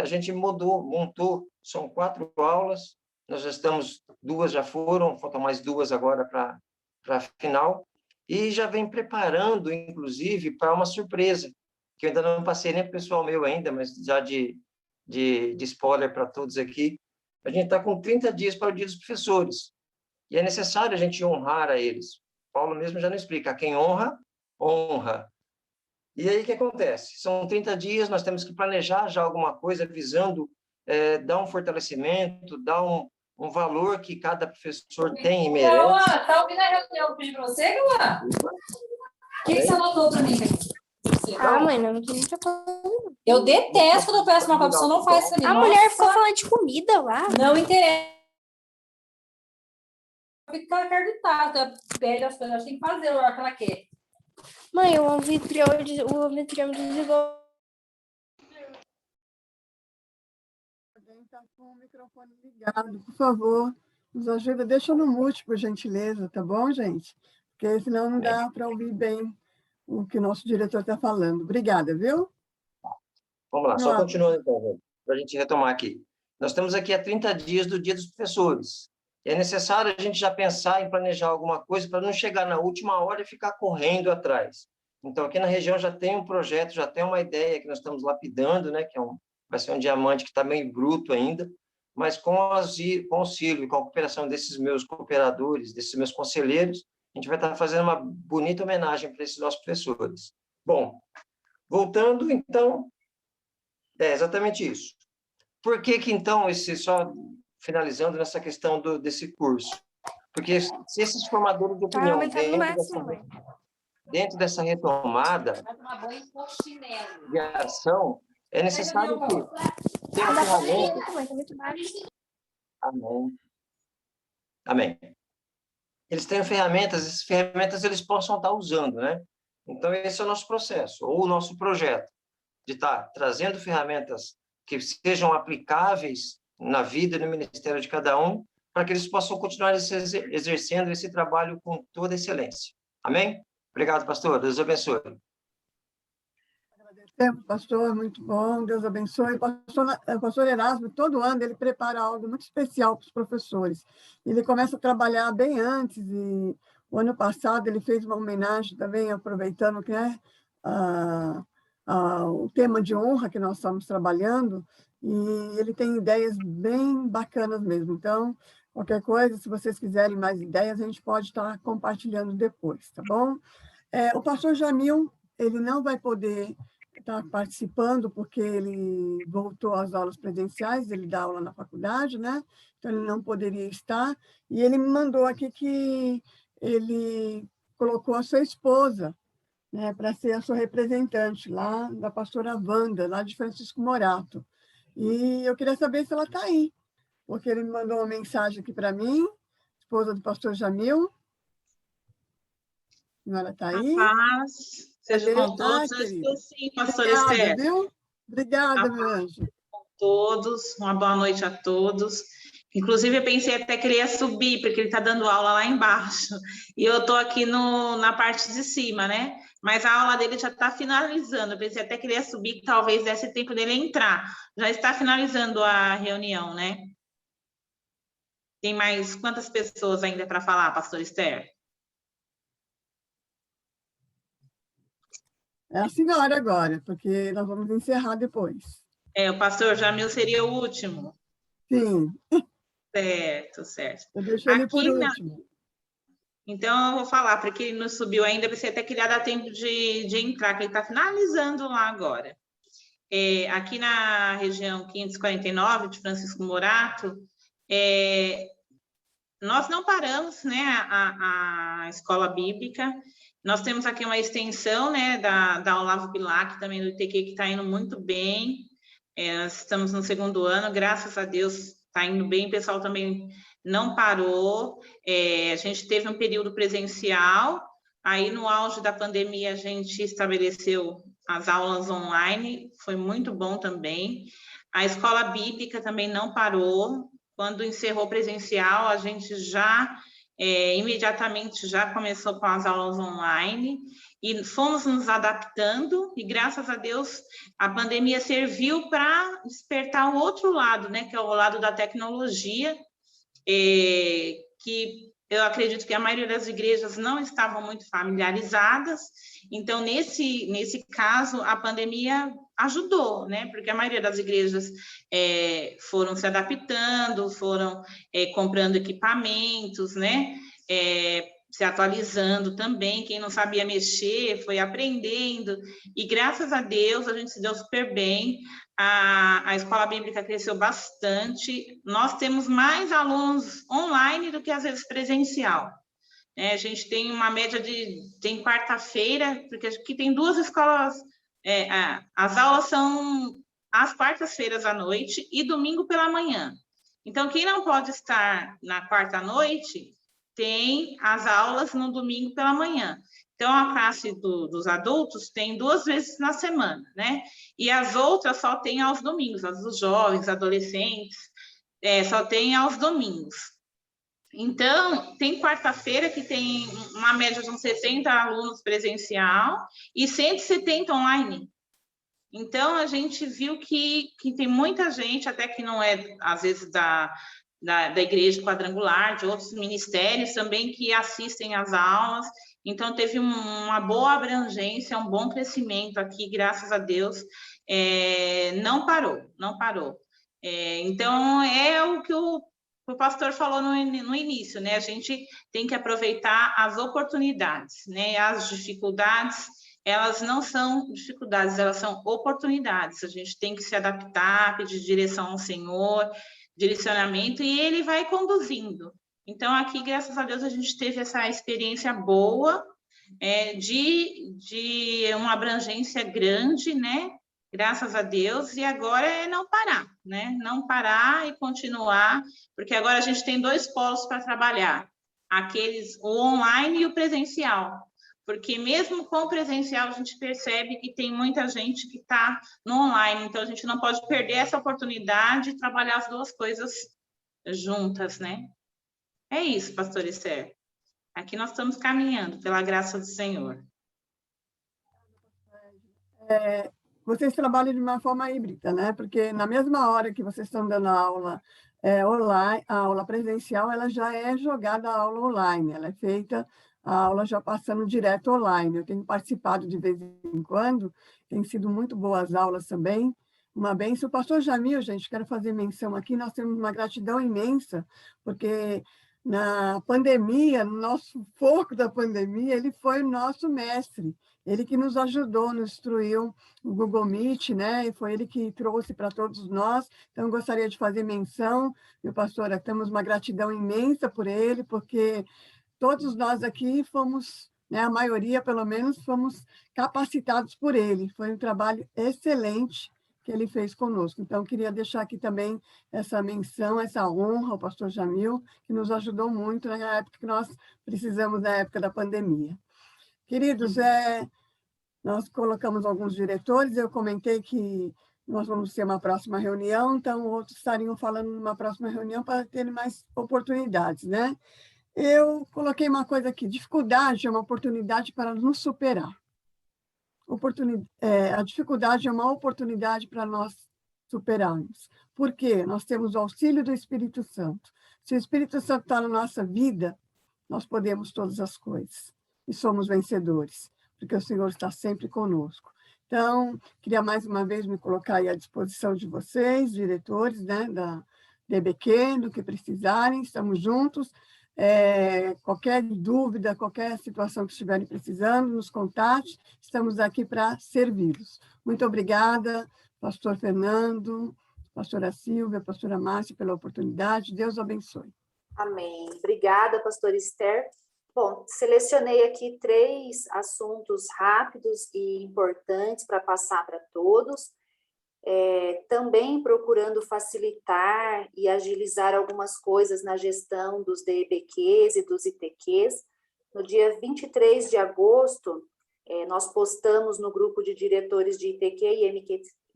a gente montou, são 4 aulas, nós já estamos, 2 já foram, faltam mais 2 agora para a final, e já vem preparando, inclusive, para uma surpresa, que eu ainda não passei nem para o pessoal meu ainda, mas já de spoiler para todos aqui. A gente está com 30 dias para o Dia dos Professores, e é necessário a gente honrar a eles. Paulo mesmo já não explica, quem honra, honra. E aí o que acontece? São 30 dias, nós temos que planejar já alguma coisa visando dar um fortalecimento, dar um valor que cada professor tem e merece. Luan, tá ouvindo a reunião que eu pedi para você, Luan? O que você anotou para mim? Mãe, não tem muita coisa. Eu detesto quando eu peço uma coisa, a pessoa não faz isso. A mulher ficou falando de comida lá. Não interessa. fica acreditada, pede as coisas, tem que fazer a hora que ela quer. Mãe, o anfitrião desligou. Alguém está com o microfone ligado, por favor, nos ajuda. Deixa no mute, por gentileza, tá bom, gente? Porque senão não dá para ouvir bem o que o nosso diretor está falando. Obrigada, viu? Vamos lá, só continuando então, para a gente retomar aqui. Nós estamos aqui há 30 dias do Dia dos Professores. É necessário a gente já pensar em planejar alguma coisa para não chegar na última hora e ficar correndo atrás. Então, aqui na região já tem um projeto, já tem uma ideia que nós estamos lapidando, né, que vai ser um diamante que está meio bruto ainda, mas com o auxílio e com a cooperação desses meus cooperadores, desses meus conselheiros, a gente vai estar fazendo uma bonita homenagem para esses nossos professores. Bom, voltando, então, é exatamente isso. Por que então, só finalizando nessa questão desse curso? Porque se esses formadores de opinião dentro dessa retomada de ação, é necessário que tenha ferramentas. Amém. Eles tenham ferramentas, essas ferramentas eles possam estar usando, né? Então, esse é o nosso processo, ou o nosso projeto, de estar trazendo ferramentas que sejam aplicáveis na vida e no ministério de cada um, para que eles possam continuar exercendo esse trabalho com toda excelência. Amém? Obrigado, pastor. Deus abençoe. Agradecemos, pastor, muito bom. Deus abençoe. O pastor Erasmo, todo ano, ele prepara algo muito especial para os professores. Ele começa a trabalhar bem antes, e o ano passado ele fez uma homenagem também, aproveitando que é o tema de honra que nós estamos trabalhando, e ele tem ideias bem bacanas mesmo. Então, qualquer coisa, se vocês quiserem mais ideias, a gente pode estar compartilhando depois, tá bom? O pastor Jamil, ele não vai poder estar participando porque ele voltou às aulas presenciais, ele dá aula na faculdade, né? Então, ele não poderia estar, e ele me mandou aqui que ele colocou a sua esposa, né, para ser a sua representante lá da pastora Wanda, lá de Francisco Morato. E eu queria saber se ela está aí, porque ele me mandou uma mensagem aqui para mim, esposa do pastor Jamil. Ela está aí? Paz, seja com todos. Eu estou sim, pastora Esther. Viu? Obrigada, meu anjo. Com todos, uma boa noite a todos. Inclusive, eu pensei até que ele ia subir, porque ele está dando aula lá embaixo. E eu estou aqui na parte de cima, né? Mas a aula dele já está finalizando. Eu pensei até que ele ia subir, que talvez desse tempo dele entrar. Já está finalizando a reunião, né? Tem mais quantas pessoas ainda para falar, pastor Esther? É a senhora agora, porque nós vamos encerrar depois. O pastor Jamil seria o último? Sim. Certo. Eu deixei ele por último. Então, eu vou falar, porque ele não subiu ainda, você até queria dar tempo de entrar, que ele está finalizando lá agora. Aqui na região 549 de Francisco Morato, nós não paramos, né, a escola bíblica. Nós temos aqui uma extensão, né, da Olavo Bilac, também do ITQ, que está indo muito bem. Nós estamos no 2º ano, graças a Deus está indo bem, o pessoal também não parou. A gente teve um período presencial, aí no auge da pandemia a gente estabeleceu as aulas online, foi muito bom também. A escola bíblica também não parou. Quando encerrou presencial, a gente já imediatamente já começou com as aulas online e fomos nos adaptando, e graças a Deus a pandemia serviu para despertar o outro lado, né, que é o lado da tecnologia, que eu acredito que a maioria das igrejas não estavam muito familiarizadas. Então, nesse caso, a pandemia ajudou, né? Porque a maioria das igrejas foram se adaptando, foram comprando equipamentos, né? Se atualizando também. Quem não sabia mexer foi aprendendo, e graças a Deus a gente se deu super bem. A escola bíblica cresceu bastante. Nós temos mais alunos online do que às vezes presencial. A gente tem uma média tem quarta-feira, porque aqui tem 2 escolas, as aulas são às quartas-feiras à noite e domingo pela manhã. Então, quem não pode estar na quarta à noite, tem as aulas no domingo pela manhã. Então, a classe dos adultos tem 2 vezes na semana, né? E as outras só tem aos domingos, as dos jovens, adolescentes, só tem aos domingos. Então, tem quarta-feira que tem uma média de uns 60 alunos presencial e 170 online. Então, a gente viu que tem muita gente, até que não é, às vezes, da igreja quadrangular, de outros ministérios também, que assistem às aulas. Então, teve uma boa abrangência, um bom crescimento aqui, graças a Deus. Não parou. Então, é o que o pastor falou no início, né? A gente tem que aproveitar as oportunidades, né? As dificuldades, elas não são dificuldades, elas são oportunidades. A gente tem que se adaptar, pedir direção ao Senhor, direcionamento, e Ele vai conduzindo. Então, aqui, graças a Deus, a gente teve essa experiência boa, de uma abrangência grande, né? Graças a Deus, e agora é não parar, né? Não parar e continuar, porque agora a gente tem 2 polos para trabalhar, o online e o presencial. Porque mesmo com o presencial, a gente percebe que tem muita gente que está no online, então a gente não pode perder essa oportunidade de trabalhar as 2 coisas juntas, né? É isso, pastor Esther. Aqui nós estamos caminhando, pela graça do Senhor. Vocês trabalham de uma forma híbrida, né? Porque na mesma hora que vocês estão dando a aula online, a aula presencial, ela já é jogada a aula online, ela é feita a aula já passando direto online. Eu tenho participado de vez em quando, tem sido muito boas aulas também. Uma bênção. O pastor Jamil, gente, quero fazer menção aqui, nós temos uma gratidão imensa, porque na pandemia, no nosso foco da pandemia, ele foi o nosso mestre, ele que nos ajudou, nos instruiu o Google Meet, né? E foi ele que trouxe para todos nós. Então, eu gostaria de fazer menção, meu pastor, temos uma gratidão imensa por ele, porque todos nós aqui fomos, né, a maioria, pelo menos, fomos capacitados por ele. Foi um trabalho excelente que ele fez conosco. Então, queria deixar aqui também essa menção, essa honra ao pastor Jamil, que nos ajudou muito na época que nós precisamos, na época da pandemia. Queridos, nós colocamos alguns diretores, eu comentei que nós vamos ter uma próxima reunião, então outros estariam falando numa próxima reunião para terem mais oportunidades, né? Eu coloquei uma coisa aqui, dificuldade é uma oportunidade para nos superar. A dificuldade é uma oportunidade para nós superarmos. Por quê? Nós temos o auxílio do Espírito Santo. Se o Espírito Santo está na nossa vida, nós podemos todas as coisas. E somos vencedores, porque o Senhor está sempre conosco. Então, queria mais uma vez me colocar aí à disposição de vocês, diretores, né, da DBQ, do que precisarem, estamos juntos. Qualquer dúvida, qualquer situação que estiverem precisando, nos contate, estamos aqui para servi-los. Muito obrigada, pastor Fernando, pastora Silvia, pastora Márcia, pela oportunidade. Deus abençoe. Amém. Obrigada, pastora Esther. Bom, selecionei aqui 3 assuntos rápidos e importantes para passar para todos. Também procurando facilitar e agilizar algumas coisas na gestão dos DEBQs e dos ITQs. No dia 23 de agosto, nós postamos no grupo de diretores de ITQ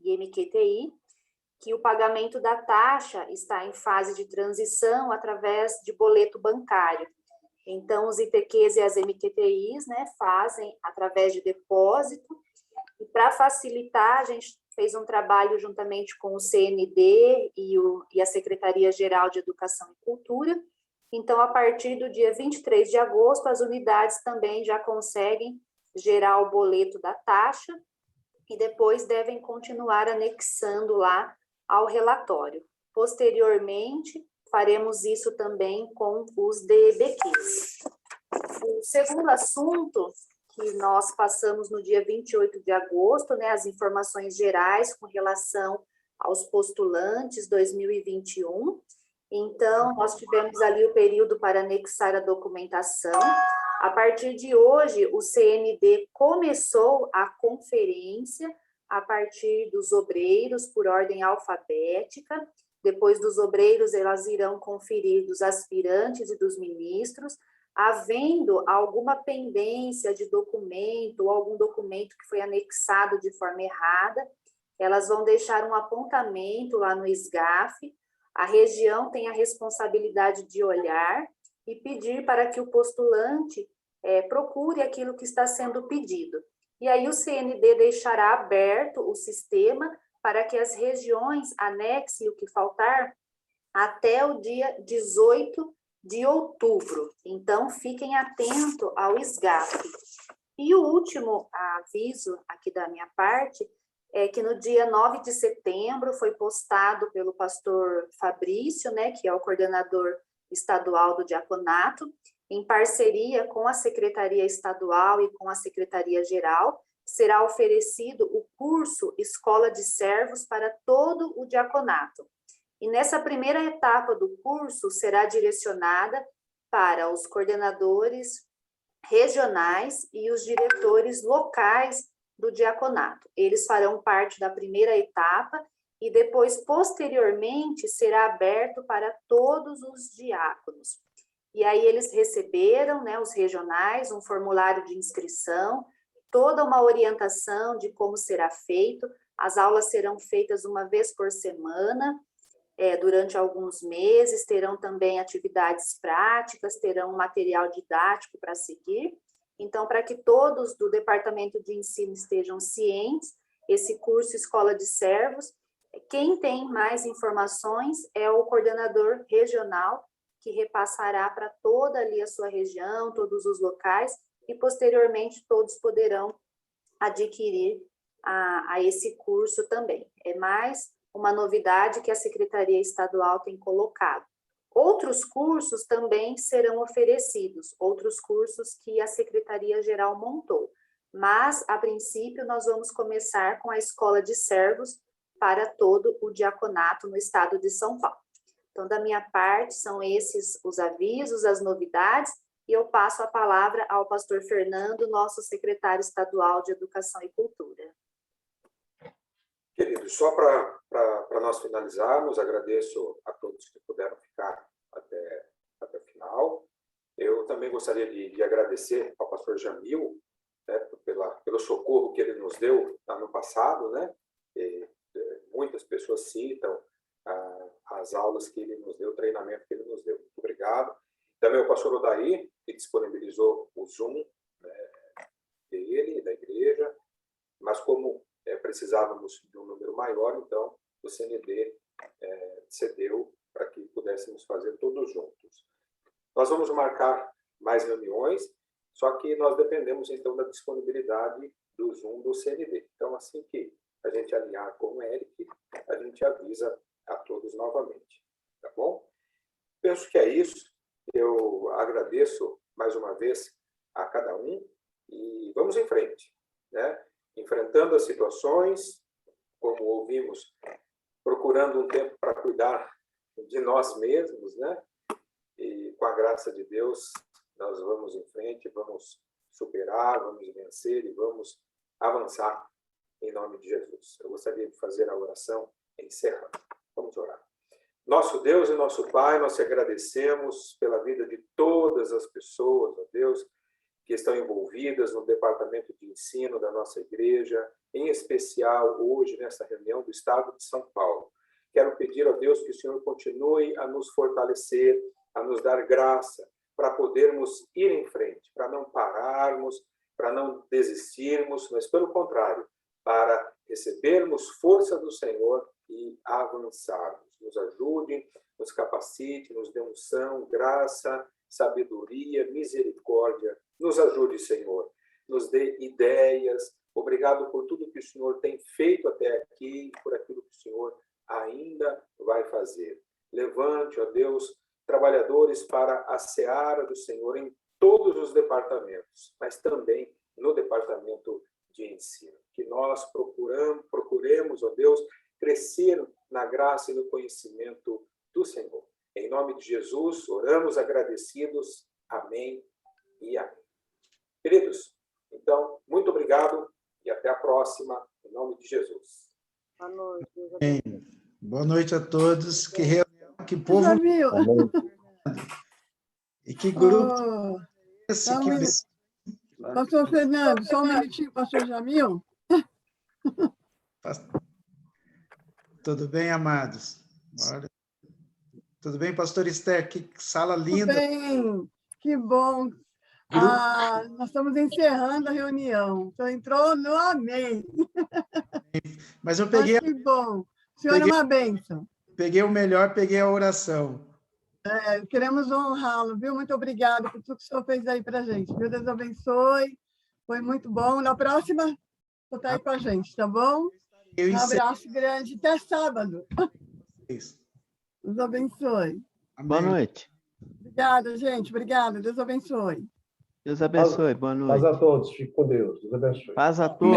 e MQTI que o pagamento da taxa está em fase de transição através de boleto bancário. Então, os ITQs e as MQTIs, né, fazem através de depósito. E para facilitar, a gente fez um trabalho juntamente com o CND e a Secretaria-Geral de Educação e Cultura. Então, a partir do dia 23 de agosto, as unidades também já conseguem gerar o boleto da taxa e depois devem continuar anexando lá ao relatório. Posteriormente, faremos isso também com os DBQs. O segundo assunto que nós passamos no dia 28 de agosto, né, as informações gerais com relação aos postulantes 2021. Então, nós tivemos ali o período para anexar a documentação. A partir de hoje, o CND começou a conferência a partir dos obreiros por ordem alfabética. Depois dos obreiros, elas irão conferir dos aspirantes e dos ministros. Havendo alguma pendência de documento ou algum documento que foi anexado de forma errada, elas vão deixar um apontamento lá no SGAF. A região tem a responsabilidade de olhar e pedir para que o postulante procure aquilo que está sendo pedido. E aí o CND deixará aberto o sistema para que as regiões anexem o que faltar até o dia 18 de outubro. Então, fiquem atentos ao SGAF. E o último aviso aqui da minha parte é que no dia 9 de setembro foi postado pelo pastor Fabrício, né, que é o coordenador estadual do diaconato, em parceria com a Secretaria Estadual e com a Secretaria Geral, será oferecido o curso Escola de Servos para todo o diaconato. E nessa primeira etapa do curso será direcionada para os coordenadores regionais e os diretores locais do diaconato. Eles farão parte da primeira etapa e depois, posteriormente, será aberto para todos os diáconos. E aí eles receberam, né, os regionais, um formulário de inscrição, toda uma orientação de como será feito. As aulas serão feitas uma vez por semana, durante alguns meses, terão também atividades práticas, terão material didático para seguir. Então, para que todos do Departamento de Ensino estejam cientes, esse curso Escola de Servos, quem tem mais informações é o coordenador regional, que repassará para toda ali a sua região, todos os locais, e posteriormente todos poderão adquirir a esse curso também. É mais uma novidade que a Secretaria Estadual tem colocado. Outros cursos também serão oferecidos, outros cursos que a Secretaria Geral montou. Mas, a princípio, nós vamos começar com a Escola de Servos para todo o diaconato no estado de São Paulo. Então, da minha parte, são esses os avisos, as novidades, e eu passo a palavra ao pastor Fernando, nosso secretário estadual de Educação e Cultura. Queridos, só para nós finalizarmos, agradeço a todos que puderam ficar até o final. Eu também gostaria de agradecer ao pastor Jamil, né, pelo socorro que ele nos deu ano passado, né? Muitas pessoas citam as aulas que ele nos deu, o treinamento que ele nos deu. Muito obrigado. Também o pastor Odair, que disponibilizou o Zoom, né, dele, da igreja, mas como precisávamos de um número maior, então o CND cedeu para que pudéssemos fazer todos juntos. Nós vamos marcar mais reuniões, só que nós dependemos então da disponibilidade do Zoom do CND. Então, assim que a gente alinhar com o Eric, a gente avisa a todos novamente, tá bom? Penso que é isso. Eu agradeço mais uma vez a cada um e vamos em frente, né? Enfrentando as situações, como ouvimos, procurando um tempo para cuidar de nós mesmos, né? E com a graça de Deus, nós vamos em frente, vamos superar, vamos vencer e vamos avançar em nome de Jesus. Eu gostaria de fazer a oração encerrando. Vamos orar. Nosso Deus e nosso Pai, nós te agradecemos pela vida de todas as pessoas, ó Deus, que estão envolvidas no departamento de ensino da nossa igreja, em especial hoje, nessa reunião do Estado de São Paulo. Quero pedir a Deus que o Senhor continue a nos fortalecer, a nos dar graça, para podermos ir em frente, para não pararmos, para não desistirmos, mas, pelo contrário, para recebermos força do Senhor e avançarmos. Nos ajude, nos capacite, nos dê unção, graça, sabedoria, misericórdia. Nos ajude, Senhor. Nos dê ideias. Obrigado por tudo que o Senhor tem feito até aqui e por aquilo que o Senhor ainda vai fazer. Levante, ó Deus, trabalhadores para a seara do Senhor em todos os departamentos, mas também no departamento de ensino. Que nós procuremos, ó Deus, crescer na graça e no conhecimento do Senhor. Em nome de Jesus, oramos agradecidos. Amém e amém. Queridos, então, muito obrigado e até a próxima, em nome de Jesus. Boa noite. Boa noite a todos. Que reunião, que povo... E que grupo esse Só um que minuto. Pastor Fernando, só um minutinho, pastor Jamil. Tudo bem, amados? Olha. Tudo bem, pastor Esther? Que sala Tudo linda. bem, que bom. Nós estamos encerrando a reunião. Então, entrou no amém. Mas eu peguei... Que bom. O senhor é uma bênção. Peguei o melhor, peguei a oração. Queremos honrá-lo, viu? Muito obrigada por tudo que o senhor fez aí para a gente. Meu Deus abençoe. Foi muito bom. Na próxima, vou estar aí com a gente, tá bom? Um abraço grande. Até sábado. Isso. Deus abençoe. Boa noite. Obrigada, gente. Obrigada. Deus abençoe. Deus abençoe. Boa noite. Paz a todos. Fique com Deus. Deus abençoe. Paz a todos.